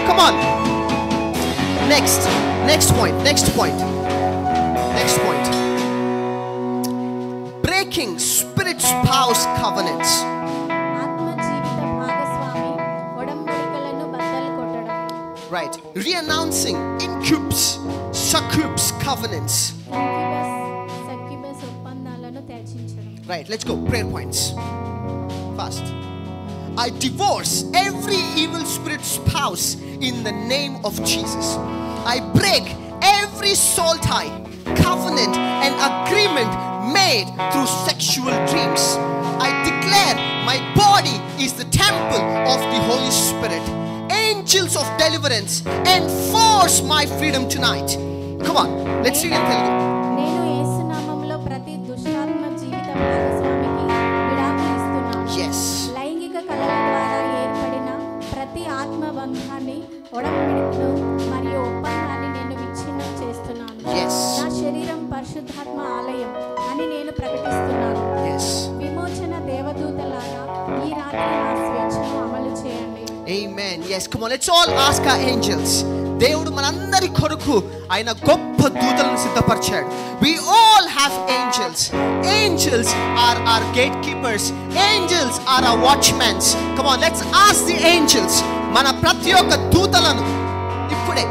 Come on. Next point. Breaking spirit spouse covenants. ఆత్మ జీవిత భాగస్వామి ఒడంబడికలను బద్దలు కొట్టడం. Right. Renouncing incubus, succubus covenants. సక్యుబస్ ఒప్పందాలను త్యజించడం. Right. Let's go. Prayer points. Fast. I divorce every evil spirit spouse in the name of Jesus. I break every soul tie, covenant and agreement made through sexual dreams. I declare my body is the temple of the Holy Spirit. Angels of deliverance, enforce my freedom tonight. Come on, let's read in Telugu. నేను యేసు నామములో ప్రతి దుష్టాత్మ జీవిత భాగస్వామికి విడాకులు ఇస్తున్నాను. Yes. లైంగిక కళల ద్వారా ఏర్పడిన ప్రతి ఆత్మ బంధాన్ని, ఒడంబడికను మరియు ఒప్పందాన్ని నేను విచ్ఛిన్నం చేస్తున్నాను. Yes. నా శరీరం పరిశుద్ధాత్మ ఆలయం అని నేను ప్రకటిస్తున్నాను. Yes. విమోచన దేవదూతలారా ఈ రాత్రి నా స్వేచ్ఛను అమలు చేయండి. Amen. Yes, come on, let's all ask our angels. దేవుడు మనందరి కొరకు ఆయన గొప్ప దూతలను సిద్ధపరిచాడు. We all have angels. Angels are our gatekeepers. Angels are our watchmen. Come on, let's ask the angels. మన ప్రతి ఒక్క దూతలను ఇప్పుడే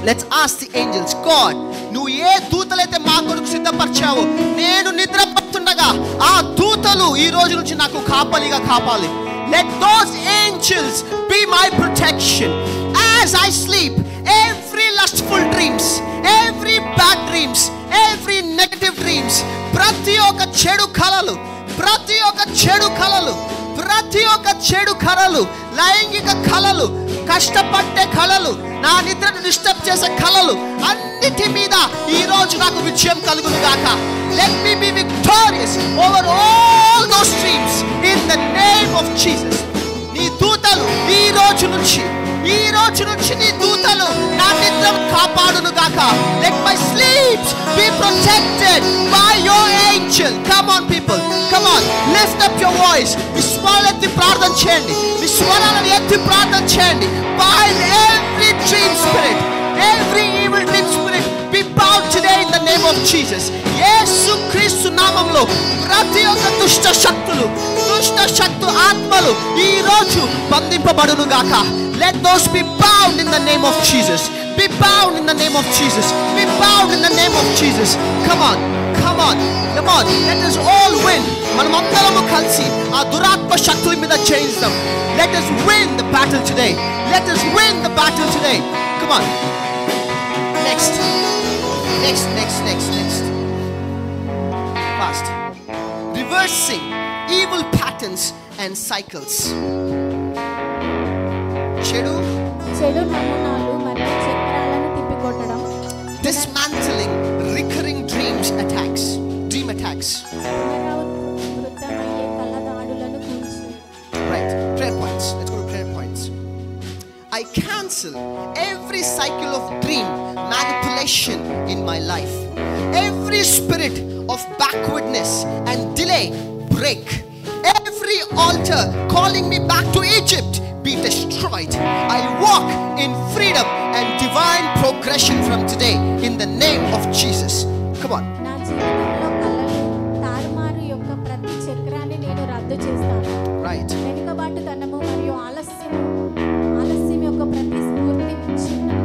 let's ask the angels. God, నువ్వు ఏ దూతలైతే మా కొరకు సిద్ధపరిచావో, నేను నిద్రపడుతుండగా ఆ దూతలు ఈ రోజు నుంచి నాకు కాపలిగా కాపాలి. Let those angels be my protection as I sleep. Every lustful dreams, every bad dreams, every negative dreams, ప్రతి ఒక్క చెడు కలలు, ప్రతి ఒక్క చెడు కలలు, ప్రతి ఒక్క చెడు కలలు, లైంగిక కలలు, కష్టపడే కలలు, నా నిద్రను డిస్టర్బ్ చేసే కలలు అన్నిటి మీద ఈ రోజు నాకు విజయం కలుగును గాక. Let me be victorious over all those dreams in the name of Jesus. నీ దూతలు ఈ రోజు నుంచి నీ దూతలు నా నిద్రను కాపాడును గాక. Let my sleeps be protected by your angel. Come on people, come on, lift up your voice. మీ స్వరాలెత్తి ప్రార్థన చేయండి, మీ స్వరాలను ఎత్తి ప్రార్థన చేయండి. Bind every dream spirit, every evil dream spirit, be bound today in the name of Jesus. యేసు క్రీస్తు నామములో ప్రతి ఒక్క దుష్ట శక్తులు ఆత్మలు ఈ రోజు బంధింపబడును గాక. Let those be bound in the name of Jesus. Be bound in the name of Jesus. Be bound in the name of Jesus. Come on, come on, come on. Let us all win. మనమందరము కలిసి ఆ దురాత్మ శక్తుల మీద జయిద్దాం. Let us win the battle today. Let us win the battle today. Come on. Next. Fast. Reversing evil patterns and cycles. చెడు నమూనాలు మరియు చక్రాలను తిప్పికొట్టడం. Dismantling recurring dream attacks. పునరావృతమయ్యే కళ్ళదాడులను కూల్చి. Right. Prayer points. Let's go to prayer points. I cancel every cycle of dream manipulation in my life. Every spirit of backwardness and delay break. Every altar calling me back to Egypt be destroyed. I walk in freedom and divine progression from today in the name of Jesus. Come on. నా జీవితంలో కళలు తారుమారు యొక్క ప్రతి చక్రాన్ని నేను రద్దు చేస్తాను. Right. వెనుకబాటుతనము మరియు ఆలస్యం యొక్క ప్రతి స్ఫూర్తి విచ్ఛిన్నం.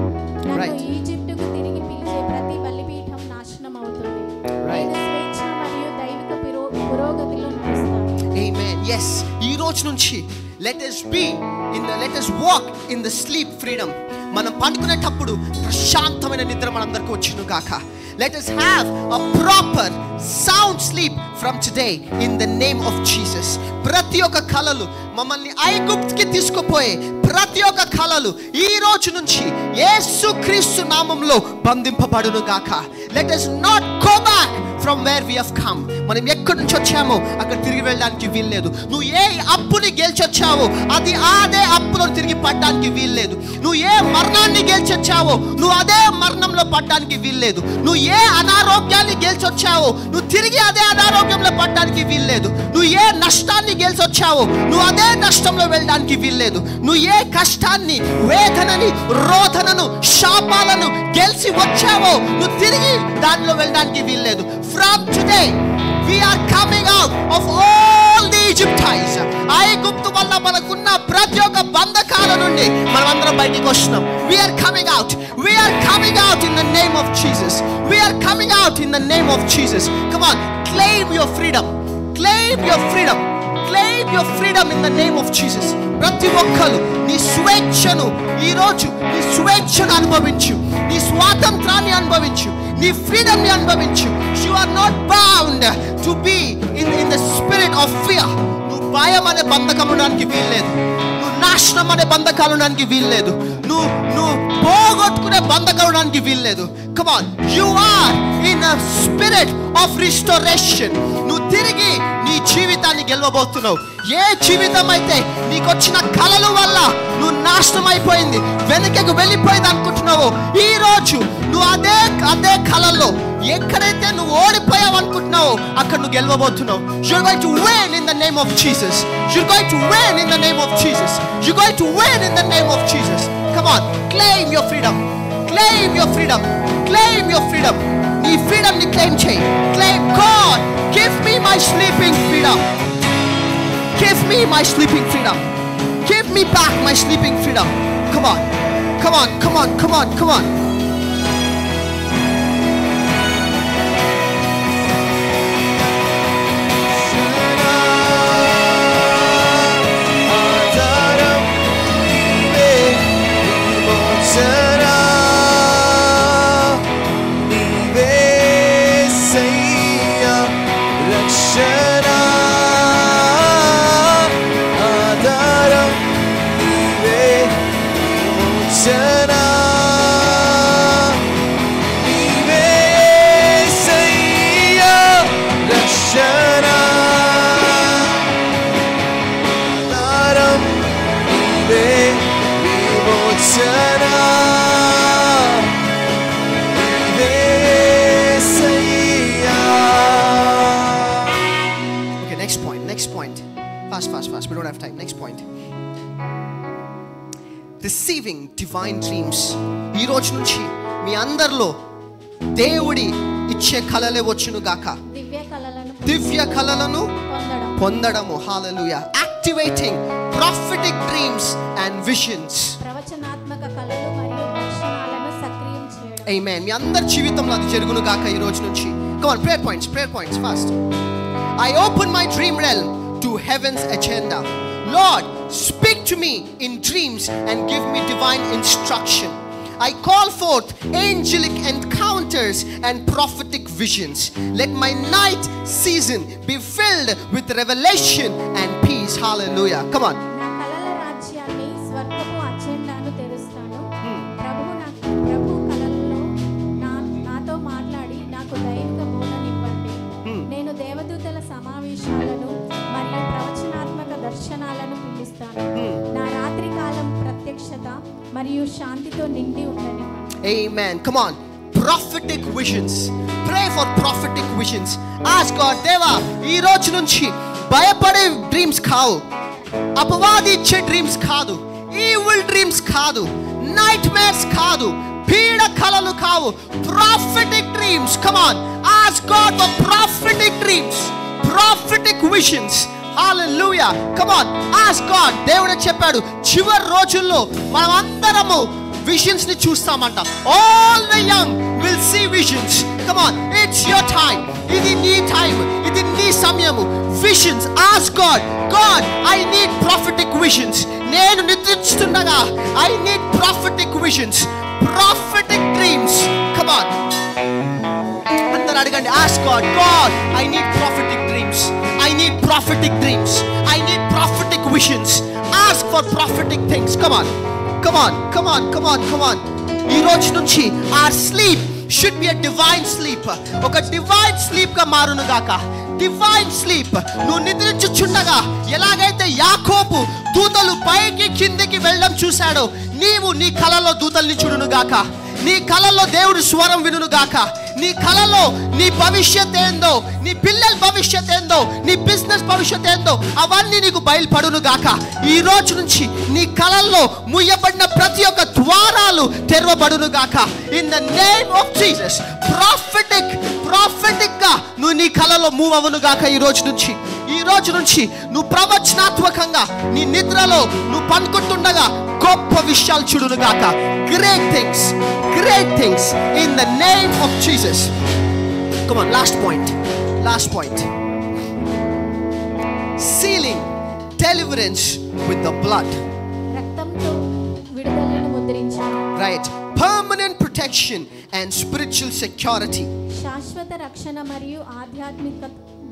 నన్ను ఈజిప్టుకు తిరిగి పిలిచే ప్రతి బలిపీఠం నాశనం అవుతుంది. నేను స్వేచ్ఛ మరియు దైవిక పురోగతిలో నడుస్తాను. Amen. Yes. ఈ రోజు నుంచి let us walk in the sleep freedom. మనం పండుకునేటప్పుడు ప్రశాంతమైన నిద్ర మనందరికీ వచ్చును గాక. Let us have a proper sound sleep from today in the name of Jesus. ప్రతి ఒక్క కలలు మమ్మల్ని ఐగుప్తుకి తీసుకుపోయే ప్రతి ఒక్క కలలు ఈ రోజు నుంచి యేసుక్రీస్తు నామములో బంధింపబడును గాక. Let us not go back from where we have come. మనం ఎక్కడి నుంచి వచ్చామో అక్కడ తిరిగి వెళ్ళడానికి వీల్లేదు. నువ్వు ఏ అప్పుని గెలిచొచ్చావో అదే అప్పులో తిరిగి పడడానికి వీల్లేదు. నువ్వు ఏ మరణాన్ని గెలిచొచ్చావో నువ్వు అదే మరణంలో పడడానికి వీల్లేదు. నువ్వు ఏ అనారోగ్యాన్ని గెలిచొచ్చావో నువ్వు తిరిగి అదే అనారోగ్యంలో పడడానికి వీల్లేదు. నువ్వు ఏ నష్టాన్ని గెలిచొచ్చావో నువ్వు అదే నష్టంలో వెళ్ళడానికి వీల్లేదు. నువ్వు ఏ కష్టాన్ని, వేదనని, రోదనను, శాపాలను గెలిచి వచ్చావో నువ్వు తిరిగి దానిలో వెళ్ళడానికి వీల్లేదు. From today we are coming out of all the Egyptites. ఐగుప్తు వల్ల మనకున్న ప్రతి ఒక్క బంధకాల నుండి మనమందరం బయటికి వస్తున్నాం. We are coming out. We are coming out in the name of Jesus. We are coming out in the name of Jesus. Come on, claim your freedom. Claim your freedom. Claim your freedom in the name of Jesus. ప్రతి ఒక్కరు నీ స్వేచ్ఛను ఈరోజు, నీ స్వేచ్ఛను అనుభవించు, నీ స్వాతంత్రాన్ని అనుభవించు, నీ ఫ్రీడమ్ ని అనుభవించు. You are not bound to be in the spirit of fear. నువ్వు భయం అనే బంధకం ఉండడానికి వీల్లేదు, నువ్వు నాశనం అనే బంధకాలు ఉండడానికి వీల్లేదు, నువ్వు పోగొట్టుకునే బంధకాలు ఉండడానికి వీల్లేదు. Come on, you are in a spirit of restoration. నువ్వు తిరిగి నీ జీవితాన్ని గెలవబోతున్నావు. ఏ జీవితం అయితే నీకు వచ్చిన కలల వల్ల నువ్వు నాశనం అయిపోయింది, వెనకకు వెళ్ళిపోయింది అనుకుంటున్నావో, ఈ రోజు నువ్వు అదే కలల్లో ఎక్కడైతే నువ్వు ఓడిపోయావు అనుకుంటున్నావో అక్కడ నువ్వు గెలవబోతున్నావు. You're going to win in the name of Jesus. You're going to win in the name of Jesus. You're going to win in the name of Jesus. Come on, claim your freedom. Claim your freedom. Claim your freedom. నీ freedom ని claim చేయి. Claim, God, give me my sleeping freedom. Give me my sleeping freedom. Give me back my sleeping freedom. Come on. Come on, come on, come on, come on. Fast. We don't have time. Next point. Receiving divine dreams. ఈ రోజు నుంచి మీ అందరిలో దేవుడి ఇచ్చే కలలే వచ్చును గాక. దివ్య కలలను పొందడము. హల్లెలూయా. Activating prophetic dreams and visions. ప్రవచనాత్మక కలలు మరియు దర్శనాలను సక్రియం చేయడం. Amen. మీ అందరి జీవితంలో అది జరుగును గాక ఈ రోజు నుంచి. Come on, prayer points fast. I open my dream realm to heaven's agenda. Lord, speak to me in dreams and give me divine instruction. I call forth angelic encounters and prophetic visions. Let my night season be filled with revelation and peace. Hallelujah. Come on. దర్శనాలను పిలుస్తాను. నా రాత్రి కాలం ప్రత్యక్షత మరియు శాంతితో నిండి ఉండని. Amen. Come on. Prophetic visions. Pray for prophetic visions. Ask God, Deva, ఈ రోజు నుంచి భయపడే డ్రీమ్స్ కావు, అపవాది ఇచ్చే డ్రీమ్స్ కాదు, ఈవిల్ డ్రీమ్స్ కాదు, నైట్ మేర్స్ కాదు, పీడ కలలు కావు, prophetic dreams. Come on. Ask God for prophetic dreams, prophetic visions. Hallelujah. Come on, ask God. దేవుడే చెప్పాడు చివరి రోజుల్లో మనం అందరము విజన్స్ ని చూస్తామంట. All the young will see visions. Come on, it's your time. ఇది నీ టైం, ఇది నీ సమయము. Visions. Ask God. God, I need prophetic visions. నేను నిద్రిస్తుండగా I need prophetic visions, prophetic dreams. Come on. అందరూ అడగండి. Ask God. God, I need prophetic dreams. I need prophetic dreams. I need prophetic visions. Ask for prophetic things. Come on. Come on. Come on. Come on. Come on. ఈ రోజు నుంచి our sleep should be a divine sleep. ఒక divine sleep గా మారును గాక. Divine sleep. నువ్వు నిద్రించుచుండగా ఎలాగైతే యాకోబు దూతలు పైకి కిందికి వెళ్ళడం చూశాడో, నీవు నీ కలలో దూతల్ని చూడును గాక. నీ కలలో దేవుడి స్వరం వినును గాక. నీ కలలో నీ భవిష్యత్ ఏందో, నీ పిల్లల భవిష్యత్ ఏందో, నీ బిజినెస్ భవిష్యత్ ఏందో అవన్నీ నీకు బయలుపడును గాక. ఈ రోజు నుంచి నీ కలలో ముయ్యబడిన ప్రతి ఒక్క ద్వారాలు తెరవబడును గాక. In the name of Jesus. Prophetic గా నువ్వు నీ కలలో మూవ్ అవ్వను గాక. ఈ రోజు నుంచి నువ్వు ప్రవచనాత్మకంగా నీ నిద్రలో నువ్వు పనుకుంటుండగా గొప్ప విషయాలు చూడును గాక. Great things in the name of Jesus. Come on, last point. sealing deliverance with the blood. రక్తంతో విడుదలను ముద్రించాను. Right. Permanent protection and spiritual security. శాశ్వత రక్షణ మరియు ఆధ్యాత్మిక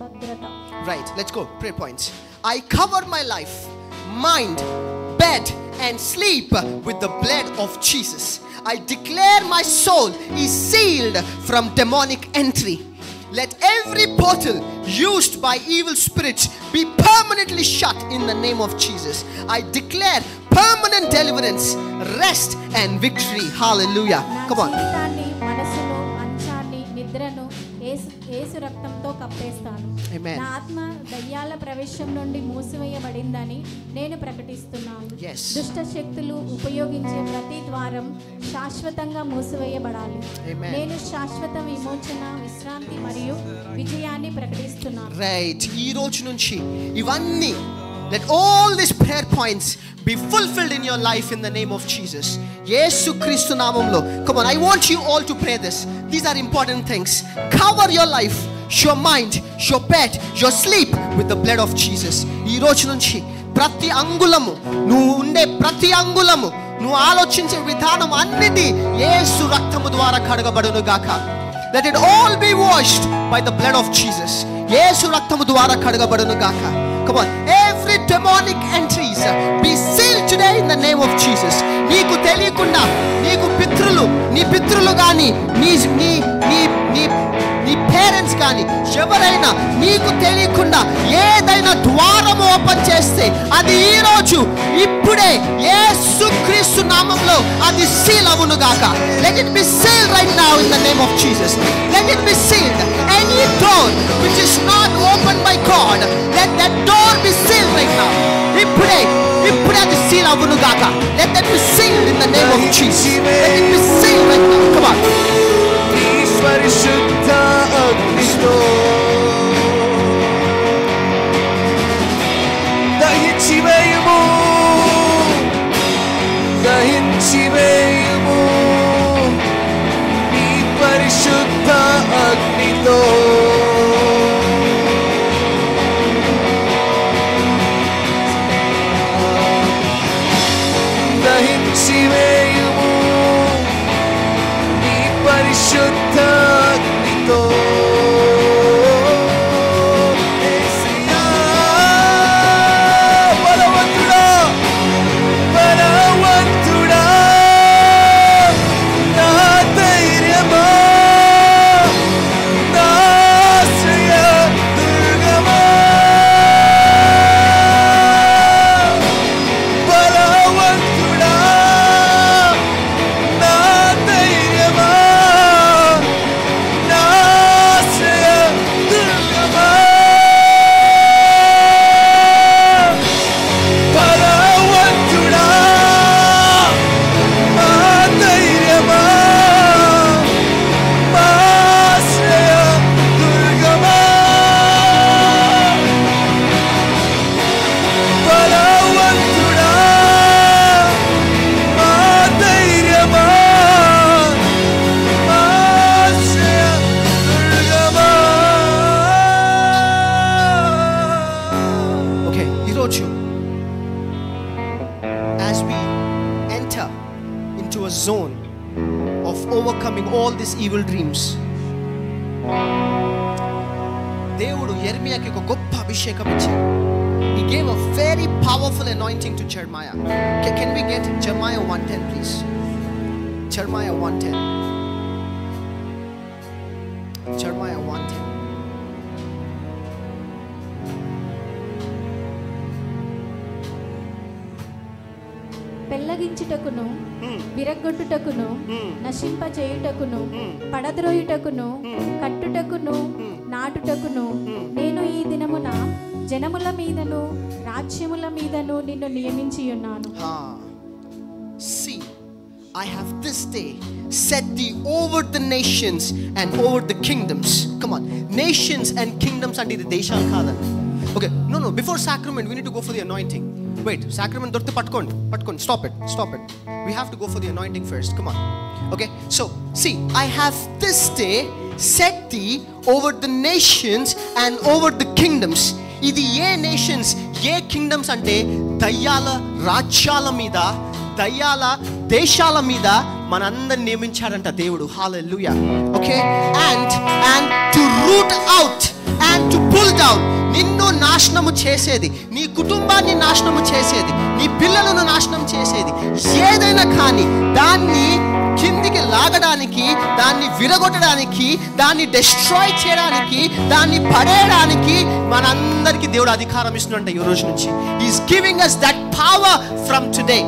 భద్రత. Right. Let's go. Prayer points. I cover my life, mind, bed and sleep with the blood of Jesus. I declare my soul is sealed from demonic entry. Let every portal used by evil spirits be permanently shut in the name of Jesus. I declare permanent deliverance, rest and victory. Hallelujah. Come on. జీవితాన్ని, మనసును, మంచాన్ని, నిద్రను యేసు రక్తంతో కప్పేస్తాను. Amen. నా ఆత్మ దయ్యాల ప్రవేశం నుండి మూసివేయబడిందని నేను ప్రకటిస్తున్నాను. Yes. దుష్ట శక్తులు ఉపయోగించే ప్రతి ద్వారం శాశ్వతంగా మూసివేయబడాలి. Amen. నేను శాశ్వత విమోచన, విశ్రాంతి మరియు విజయాన్ని ప్రకటిస్తున్నాను. Right. ఈ రోజు నుంచి ఇవన్నీ, let all these prayer points be fulfilled in your life in the name of Jesus. యేసు క్రీస్తు నామములో. Come on, I want you all to pray this. These are important things. Cover your life, your mind, your bed, your sleep with the blood of Jesus. ఈ రోజు నుంచి ప్రతి అంగుళము, నువ్వు ఉండే ప్రతి అంగుళము, నువ్వు ఆలోచించే విధానం అన్నిటి యేసు రక్తము ద్వారా కడగబడును గాక. Let it all be washed by the blood of Jesus. యేసు రక్తము ద్వారా కడగబడును గాక. Come on, every demonic entries be sealed today in the name of Jesus. నీకు తెలియకుండా నీకు నీ పితృలు కానీ నీ పేరెంట్స్ కానీ ఎవరైనా నీకు తెలియకుండా ఏదైనా ద్వారం ఓపెన్ చేస్తే అది ఈ రోజు ఇప్పుడే యేసుక్రీస్తు నామములో అది సీల్ అవును గాక. Let it be sealed right now in the name of Jesus. Let it be sealed. Any door which is not opened by God, let that door be sealed right now. ఇప్పుడే అది seal అవును గాక. Let that be sealed in the name of Jesus. Let it be sealed right now. Come on. పరిశుద్ధ అగ్నితో దహించి వేయుము నీ పరిశుద్ధ అగ్నితో దహించి వేయుము నీ పరిశుద్ధ అగ్నితో. As we enter into a zone of overcoming all these evil dreams, దేవుడు యెర్మియాకి ఒక గొప్ప అభిషేకం ఇచ్చాడు. He gave a very powerful anointing to Jeremiah. Can we get Jeremiah 1:10 please? Jeremiah 1:10. Jeremiah 1:10. పెళ్ళగించుటకును, విరగొట్టుటకును, నశింపజేయుటకును, పడద్రోయుటకును, కట్టుటకును, నాటుటకును నేను ఈ దినమున జనముల మీదను రాజ్యముల మీదను నిన్ను నియమించి ఉన్నాను. See, I have this day set thee over the nations and over the kingdoms. Come on, nations and kingdoms అంటే ఇది దేశాలు కాదండి. Okay, no, before sacrament we need to go for the anointing. Wait, sacrament dorte patkondi, stop it. We have to go for the anointing first. Come on. Okay, so see, I have this day set thee over the nations and over the kingdoms. ఇది ఏ nations, ఏ kingdoms అంటే దయ్యాల రాజ్యాల మీద, దయ్యాల దేశాల మీద మనందరిని నియమించాడంట దేవుడు. Hallelujah. Okay, and to root out and to pull down, నిన్ను నాశనము చేసేది, నీ కుటుంబాన్ని నాశనము చేసేది, నీ పిల్లలను నాశనం చేసేది ఏదైనా కానీ దాన్ని కిందికి లాగడానికి, దాన్ని విరగొట్టడానికి, దాన్ని డిస్ట్రాయ్ చేయడానికి, దాన్ని పడేయడానికి మనందరికీ దేవుడు అధికారం ఇస్తున్నట్ట ఈ రోజు నుంచి. Is giving us that power from today.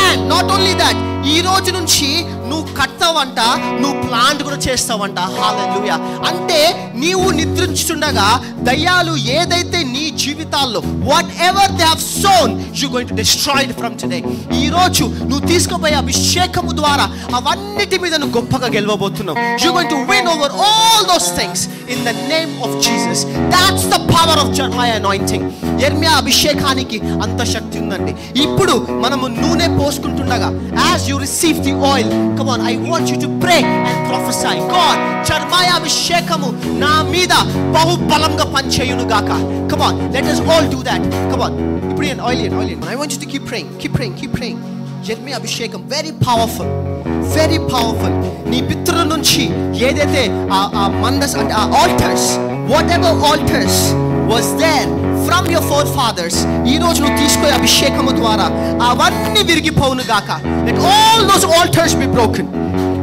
And not only that, ఈ రోజు నుంచి నువ్వు కడతావంట, నువ్వు ప్లాంట్ కూడా చేస్తావంట. హల్లెలూయా. అంటే నీవు నిద్రించుండగా దయ్యాలు ఏదైతే నీ జీవితాల్లో whatever they have sown, you going to destroy it from today. ఈ రోజు నువ్వు తీసుకుపోయే అభిషేకము ద్వారా అవన్నిటి మీద నువ్వు గొప్పగా గెలవబోతున్నావు. You going to win over all those things in the name of Jesus. That's the power of Jeremiah anointing. యెర్మియా అభిషేకానికి అంత శక్తి ఉందండి. ఇప్పుడు మనము నూనె పోసుకుంటుండగా, as you receive the oil, come on, I want you to pray and prophesy. God, జెర్మయా అభిషేకము నా మీద బహుబలంగా పనిచేయును గాక. Come on, let us all do that. Come on, ఇప్పుడు oil. I want you to keep praying. యెర్మియా అభిషేకం very powerful. నీ పితరుల నుంచి ఏదైతే ఆ మందస్ అంటే ఆ altars, whatever altars was there from your forefathers, ఈ రోజు నువ్వు తీసుకునే అభిషేకము ద్వారా అవన్నీ విరిగిపోవును గాక. Let all those altars be broken.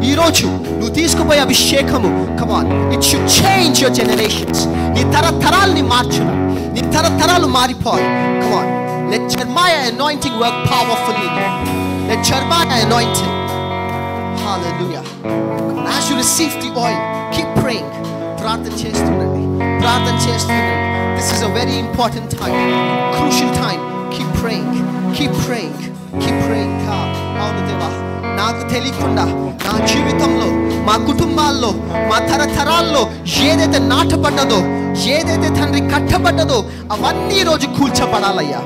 ఈ రోజు నువ్వు తీసుకుపోయే అభిషేకము, come on, it should change your generations. నీ తరతరాల్ని మార్చును, నీ తరతరాలు మారిపోయి. Come on, let Jeremiah anointing work powerfully. Let Jeremiah anointing. Hallelujah. As you receive the oil, keep praying. ప్రార్థన చేస్తుండండి. This is a very important time, crucial time. Keep praying. అవును దేవా, నాకు తెలియకుండా నా జీవితంలో, మా కుటుంబాల్లో, మా తరతరాల్లో ఏదైతే నాటబడ్డదో, ఏదైతే తండ్రి కట్టబడ్డదో అవన్నీ రోజు కూల్చబడాలయ్యా.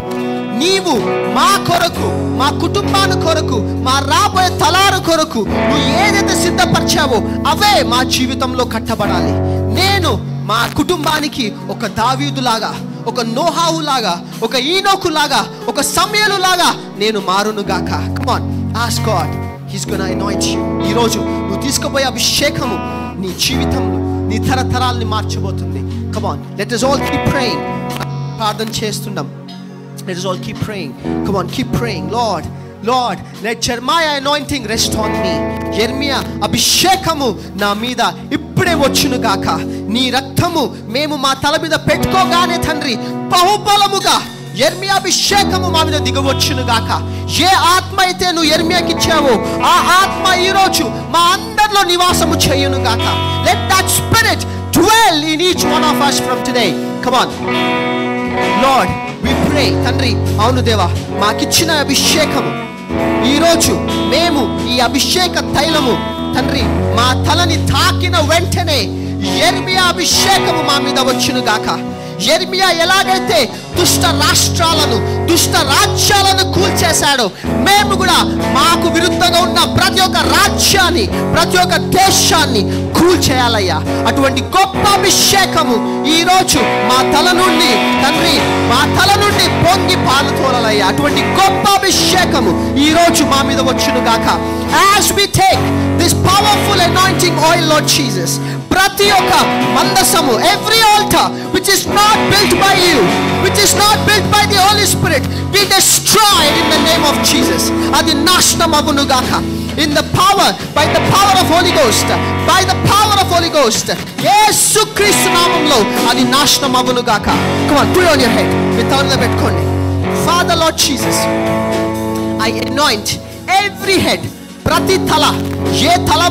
నీవు మా కొరకు, మా కుటుంబాన్ని కొరకు, మా రాబోయే తలారు కొరకు నువ్వు ఏదైతే సిద్ధపరిచావో అవే మా జీవితంలో కట్టబడాలి. నేను మా కుటుంబానికి ఒక దావీదులాగా, ఒక నోహావులాగా, ఒక ఈనోకులాగా, ఒక సమయలులాగా నేను మారునుగాక. Come on, ask God. He's gonna anoint you. ఈ రోజు నువ్వు తీసుకుపోయే అభిషేకము నీ జీవితంలో, నీ తరతరాల్ని మార్చబోతుంది. Come on, let us all keep praying. ప్రార్థన చేస్తున్నాం. Let us all keep praying. Come on, keep praying. Lord, let Jeremiah anointing rest on me. యెర్మియా అభిషేకము నా మీద ఇప్పుడే వచ్చును గాక. నీ రక్తము మేము మా తల మీద పెట్టుకోగానే తండ్రి బహుబలముగా యెర్మియా అభిషేకము మా మీద దిగవచ్చును గాక. ఏ ఆత్మ అయితే నువ్వు యెర్మియాకి ఇచ్చావో ఆ ఆత్మ ఈ రోజు మా అందరిలో నివాసము చేయును గాక. Let that spirit dwell in each one of us from today. Come on, Lord, we pray. తండ్రి, అవును దేవా, మాకిచ్చిన అభిషేకము ఈరోజు మేము ఈ అభిషేక తైలము తండ్రి మా తలని తాకిన వెంటనే యెర్మియా అభిషేకము మా మీద వచ్చును గాక. యెర్మియా ఎలాగైతే దుష్ట రాష్ట్రాలను, దుష్ట రాజ్యాలను కూల్చేశాడో మేము కూడా మాకు విరుద్ధంగా ఉన్న ప్రతి ఒక్క రాజ్యాన్ని, ప్రతి ఒక్క దేశాన్ని కూల్చేయాలయ్యా. అటువంటి గొప్ప అభిషేకము ఈరోజు మా తల నుండి తండ్రి, మా తల నుండి పొంగి పాలుతోలయ్యా. అటువంటి గొప్ప అభిషేకము ఈరోజు మా మీద వచ్చును గాక. As we take this powerful anointing oil, Lord Jesus, ప్రతి ఒక్క మందసము, every altar which is not built by you, which is not built by the Holy Spirit, be destroyed in the name of Jesus. అది నాశనం అగును గాక. In the power, by the power of Holy Ghost, by the power of Holy Ghost, యేసు క్రీస్తు నామములో అది నాశనం అగును గాక. Come on, put it on your head. మీ తల మీద పెట్టుకోండి. Father, Lord Jesus, I anoint every head, ప్రతి తల, ఏ తల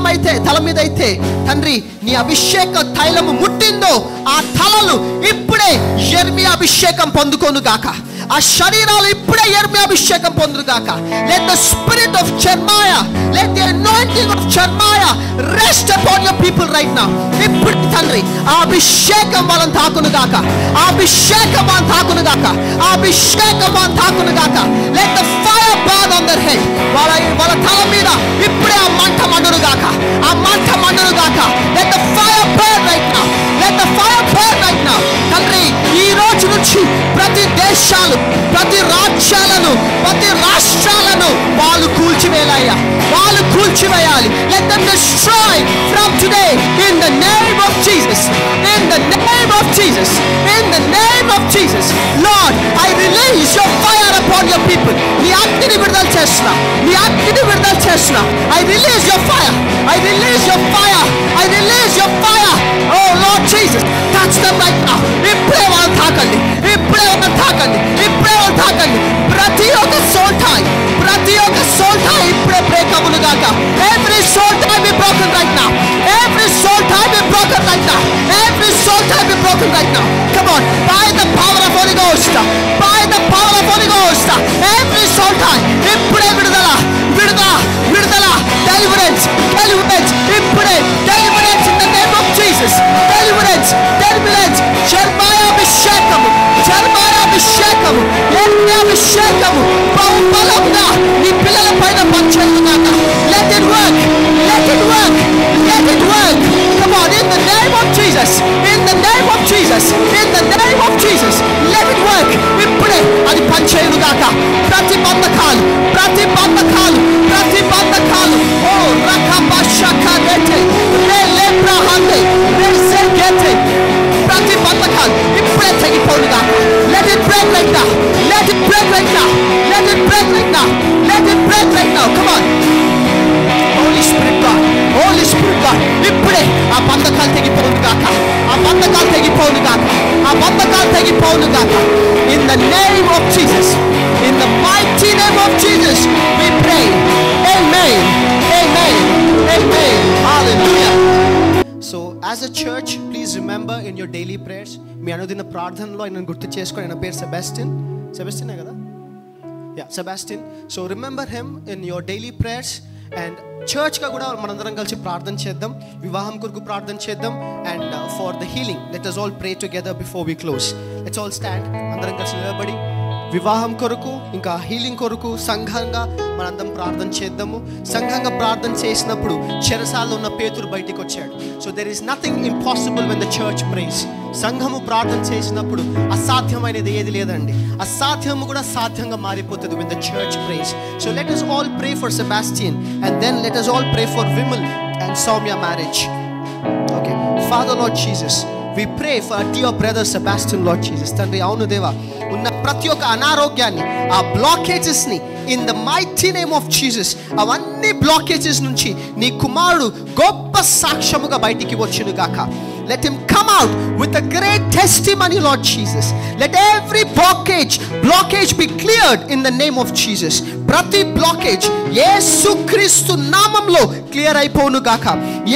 మీద అయితే తండ్రి నీ అభిషేక తైలము ముట్టిందో ఆ తలలు ఇప్పుడే యెర్మియా అభిషేకం పొందుకోను గాక. ఆ శరీరాలు ఇప్పుడే యెర్మియా అభిషేకం పొందును గాక. Let the spirit of Jeremiah, let the anointing of Jeremiah rest upon your people right now. ఇప్పుడు తండ్రి ఆ అభిషేకం వాళ్ళని తాకును గాక. ఆ అభిషేకం వాళ్ళని తాకును గాక. ఆ అభిషేకం వాళ్ళని తాకును గాక. Let the fire burn on their head. వాళ్ళ తల మీద ఇప్పుడే ఆ మంట మండును గాక. ఆ మంట మండును గాక. Let the fire burn right now. Let the fire burn right now. తండ్రి ఈ రోజు నుంచి దేశాలు, ప్రతి రాజ్యాలను, ప్రతి రాష్ట్రాలను వాళ్ళు కూల్చివేయాలయ్యా, వాళ్ళు కూల్చివేయాలి. Let them destroy from today in the name of Jesus, in the name of Jesus, in the name of Jesus. Lord, I release your fire upon your people. నీ అగ్నిని విడుదల చేస్తున్నా, నీ అగ్నిని విడుదల చేస్తున్నా. I release your fire, I release your fire, I release your fire. Oh Lord Jesus, touch them right now. ఇప్పుడే వాళ్ళు తాకండి, ఇప్పుడే వాళ్ళు తాకండి, ఇప్పుడే వాళ్ళు తాకండి. ప్రతి ఒక్క సోల్ టై, ప్రతి ఒక్క సోల్ టై ఇప్పుడే బ్రేక్ అవ్వును గాక. Every soul tie be broken right now, every soul tie be broken right now, every soul tie be broken right now. Come on, by the power of Holy Ghost, by the power of Holy Ghost, every soul tie ఇప్పుడే విడుదల, విడుదల, విడుదల. Deliverance, deliverance, ఇప్పుడే deliverance in the name of Jesus. Deliverance, deliverance. Jeremiah అభిషేకము, Jeremiah అభిషేకము, Jeremiah అభిషేకము బలంగా నీ పిల్లల పైన పనిచేయుగాక. Let it work, let it work, let it work. Come on, in the name of Jesus, in the name of Jesus, in the name of Jesus, let it work. ఇప్పుడే అది పనిచేయుగాక. ప్రతి బంధకాలు, ప్రతి బంధకాలు, ప్రతి బంధకాలు. ఓ రకబషకరెటే రెలెబ్రహండే రెసెగెటే, ప్రతి బంధకాలు ఇప్పుడే తెగిపోనుగాక. Let it break right now, let it break right now, let it break right now, let it break right now. Come on, Holy Spirit God, Holy Spirit God, ఇప్పుడే ఆ బంధకాలు తెగిపోనుగాక, ఆ బంధకాలు తెగిపోనుగాక, ఆ బంధకాలు తెగిపోనుగాక. In the name of Jesus, in the mighty name of Jesus, we pray. Amen, amen, amen. Hallelujah. So as a church, please remember in your daily prayers, మీ అనుదిన ప్రార్థనలో ఆయనను గుర్తు చేసుకొని, ఆయన పేరు సెబాస్టినే కదా, yeah Sebastian. So remember him in your daily prayers. And చర్చ్గా కూడా మనందరం కలిసి ప్రార్థన చేద్దాం, వివాహం కొరకు ప్రార్థన చేద్దాం. And for the healing let us all pray together before we close. Let's all stand, అందరం కలిసి నిలబడి వివాహం కొరకు ఇంకా హీలింగ్ కొరకు సంఘంగా మనందరం ప్రార్థన చేద్దాము. సంఘంగా ప్రార్థన చేసినప్పుడు చెరసాలలో ఉన్న పేతురు బయటికి వచ్చాడు. So there is nothing impossible when the church prays. సంఘము ప్రార్థన చేసినప్పుడు అసాధ్యమైనది ఏది లేదండి, అసాధ్యము కూడా సాధ్యంగా మారిపోతుంది when the church prays. So let us all pray for Sebastian and then let us all pray for Vimal and Soumya marriage. Okay, Father Lord Jesus, we pray for our dear brother Sebastian, Lord Jesus. తండ్రి అవును దేవా, ఉన్న ప్రతి ఒక్క అనారోగ్యాన్ని, ఆ బ్లాకేజెస్ని in the mighty name of Jesus, అవన్నీ బ్లాకేజెస్ నుంచి నీ కుమారుడు గొప్ప సాక్ష్యముగా బయటికి వచ్చును గాక. Let him come out with a great testimony, Lord Jesus. Let every blockage be cleared in the name of Jesus. ప్రతి బ్లాకేజ్ యేసుక్రీస్తు నామంలో క్లియర్ అయిపోను గాక.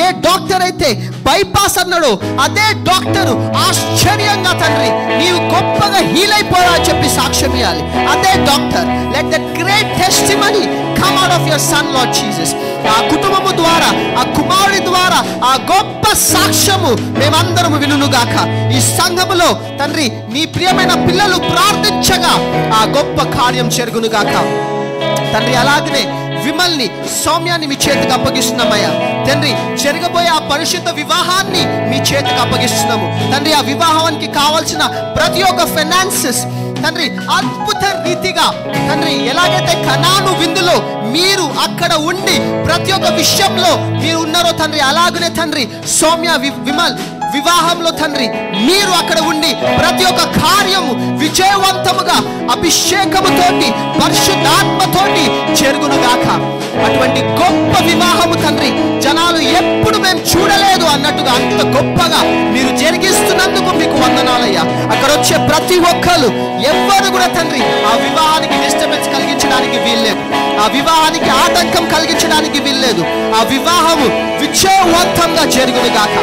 ఏ డాక్టర్ అయితే బైపాస్ అన్నాడో అదే డాక్టర్ ఆశ్చర్యంగా తండ్రి నీవు గొప్పగా హీల్ అయిపోయా అని చెప్పి సాక్ష్యం ఇవ్వాలి. అదే doctor, let that great testimony come out of your son lord Jesus. ఆ కుటుంబము ద్వారా, ఆ కుమారుడి ద్వారా ఆ గొప్ప సాక్ష్యము మేమందరము వినుగాక. ఈ సంఘములో తండ్రి నీ ప్రియమైన పిల్లలు ప్రార్థించగా ఆ గొప్ప కార్యం జరుగునుగాక తండ్రి. అలాగనే విమల్ని, సౌమ్యాన్ని మీ చేతికి అప్పగిస్తున్నామయ్యా తండ్రి. జరగబోయే ఆ పరిశుద్ధ వివాహాన్ని మీ చేతికి అప్పగిస్తున్నాము తండ్రి. ఆ వివాహానికి కావాల్సిన ప్రతి ఒక్క ఫైనాన్సెస్ తండ్రి అద్భుత రీతిగా తండ్రి, ఎలాగైతే కనాను విందులో మీరు అక్కడ ఉండి ప్రతి ఒక్క విషయంలో మీరు ఉన్నారో తండ్రి, అలాగనే తండ్రి సౌమ్య విమల్ వివాహంలో తండ్రి మీరు అక్కడ ఉండి ప్రతి ఒక్క కార్యము విజయవంతముగా అభిషేకముతోటి పరిశుద్ధాత్మతోటి జరుగునుగాక. అటువంటి గొప్ప వివాహము తండ్రి జనాలు ఎప్పుడు మేము చూడలేదు అన్నట్టుగా అంత గొప్పగా మీరు జరిగిస్తున్నందుకు మీకు వందనాలయ్యా. అక్కడ వచ్చే ప్రతి ఒక్కరు ఎవ్వరు కూడా తండ్రి ఆ వివాహానికి డిస్టర్బెన్స్ కలిగించడానికి వీల్లేదు, ఆ వివాహానికి ఆటంకం కలిగించడానికి వీల్లేదు. ఆ వివాహము విజయవంతంగా జరుగునుగాక.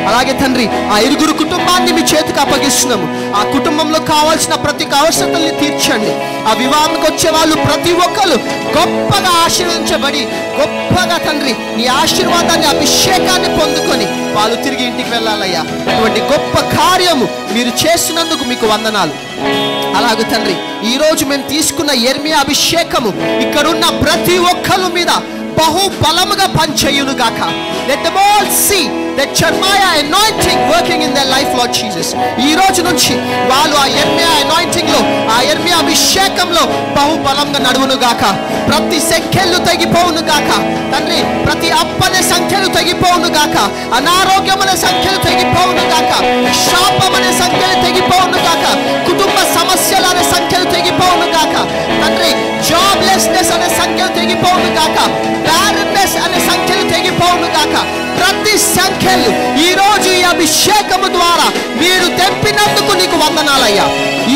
అలాగే తండ్రి ఆ ఇరుగురు కుటుంబాన్ని మీ చేతికి అప్పగిస్తున్నాము. ఆ కుటుంబంలో కావాల్సిన ప్రతి అవసరతల్ని తీర్చండి. ఆ వివాహానికి వచ్చే వాళ్ళు ప్రతి ఒక్కరు గొప్పగా ఆశీర్వదించబడి గొప్పగా తండ్రి నీ ఆశీర్వాదాన్ని, అభిషేకాన్ని పొందుకొని వాళ్ళు తిరిగి ఇంటికి వెళ్ళాలయ్యా. అటువంటి గొప్ప కార్యము మీరు చేస్తున్నందుకు మీకు వందనాలు. అలాగే తండ్రి ఈరోజు మేము తీసుకున్న యెర్మియా అభిషేకము ఇక్కడున్న ప్రతి ఒక్కరి మీద బహు బలముగా పనిచేయును గాక. Let them all see that Jeremiah anointing working in their life, Lord Jesus. ఈ రోజు నుంచి వాళ్ళు ఆ యెర్మియా అనాయింటింగ్ లో, ఆ యెర్మియా అభిషేకంలో బహు బలంగా నడువును గాక. ప్రతి సంఖ్యలు తగ్గిపోవును గాక తండ్రి. ప్రతి అప్పనే సంఖ్యలు తగ్గిపోవును గాక. అనారోగ్యమనే సంఖ్యలు తగ్గిపోవును గాక. శాపమనే సంఖ్యలు తగ్గిపోవును గాక. కుటుంబ సమస్యలు అనే సంఖ్యలు తగ్గిపోవును గాక తండ్రి. జాబ్లెస్నెస్ అనే సంఖ్యలు తగ్గిపోవును గాక. బ్యారన్నెస్ అనే సంఖ్యలు తగ్గిపోవును గాక. ప్రతి సంఖ్యలు ఈ రోజు ఈ అభిషేకము ద్వారా మీరు తెంపినందుకు నీకు వందనాలయ్యా.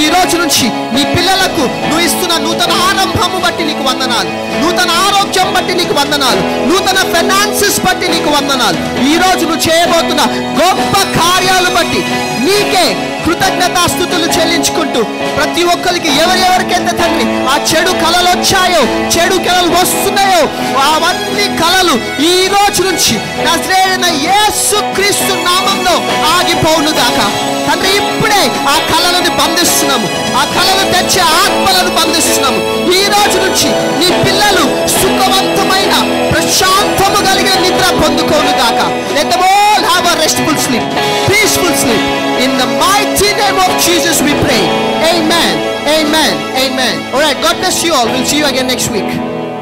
ఈ రోజు నుంచి నీ పిల్లలకు నువ్వు ఇస్తున్న నూతన ఆరంభము బట్టి నీకు వందనాలు. నూతన ఆరోగ్యం బట్టి నీకు వందనాలు. నూతన ఫైనాన్సెస్ బట్టి నీకు వందనాలు. ఈ రోజు నువ్వు చేయబోతున్న గొప్ప కార్యాలు బట్టి నీకే కృతజ్ఞతాస్తుతులు చెల్లించుకుంటూ ప్రతి ఒక్కరికి ఎవరెవరికైతే తండ్రి ఆ చెడు కళలు వచ్చాయో, చెడు కళలు వస్తున్నాయో, అవన్నీ కళలు ఈ రోజు నుంచి నజరేయుడైన యేసుక్రీస్తు నామంలో ఆగిపోవును గాక తండ్రి. ఇప్పుడే ఆ కళలను బంధిస్తున్నాము. ఆ కళలు తెచ్చే ఆత్మలను బంధిస్తున్నాము. ఈ రోజు నుంచి నీ పిల్లలు సుఖవంతమైన ప్రశాంతము కలిగిన నిద్ర పొందుకోను గాక. Let them all have a restful sleep, peaceful sleep. In the mighty name of Jesus we pray. Amen. Amen. Amen. All right. God bless you all. We'll see you again next week.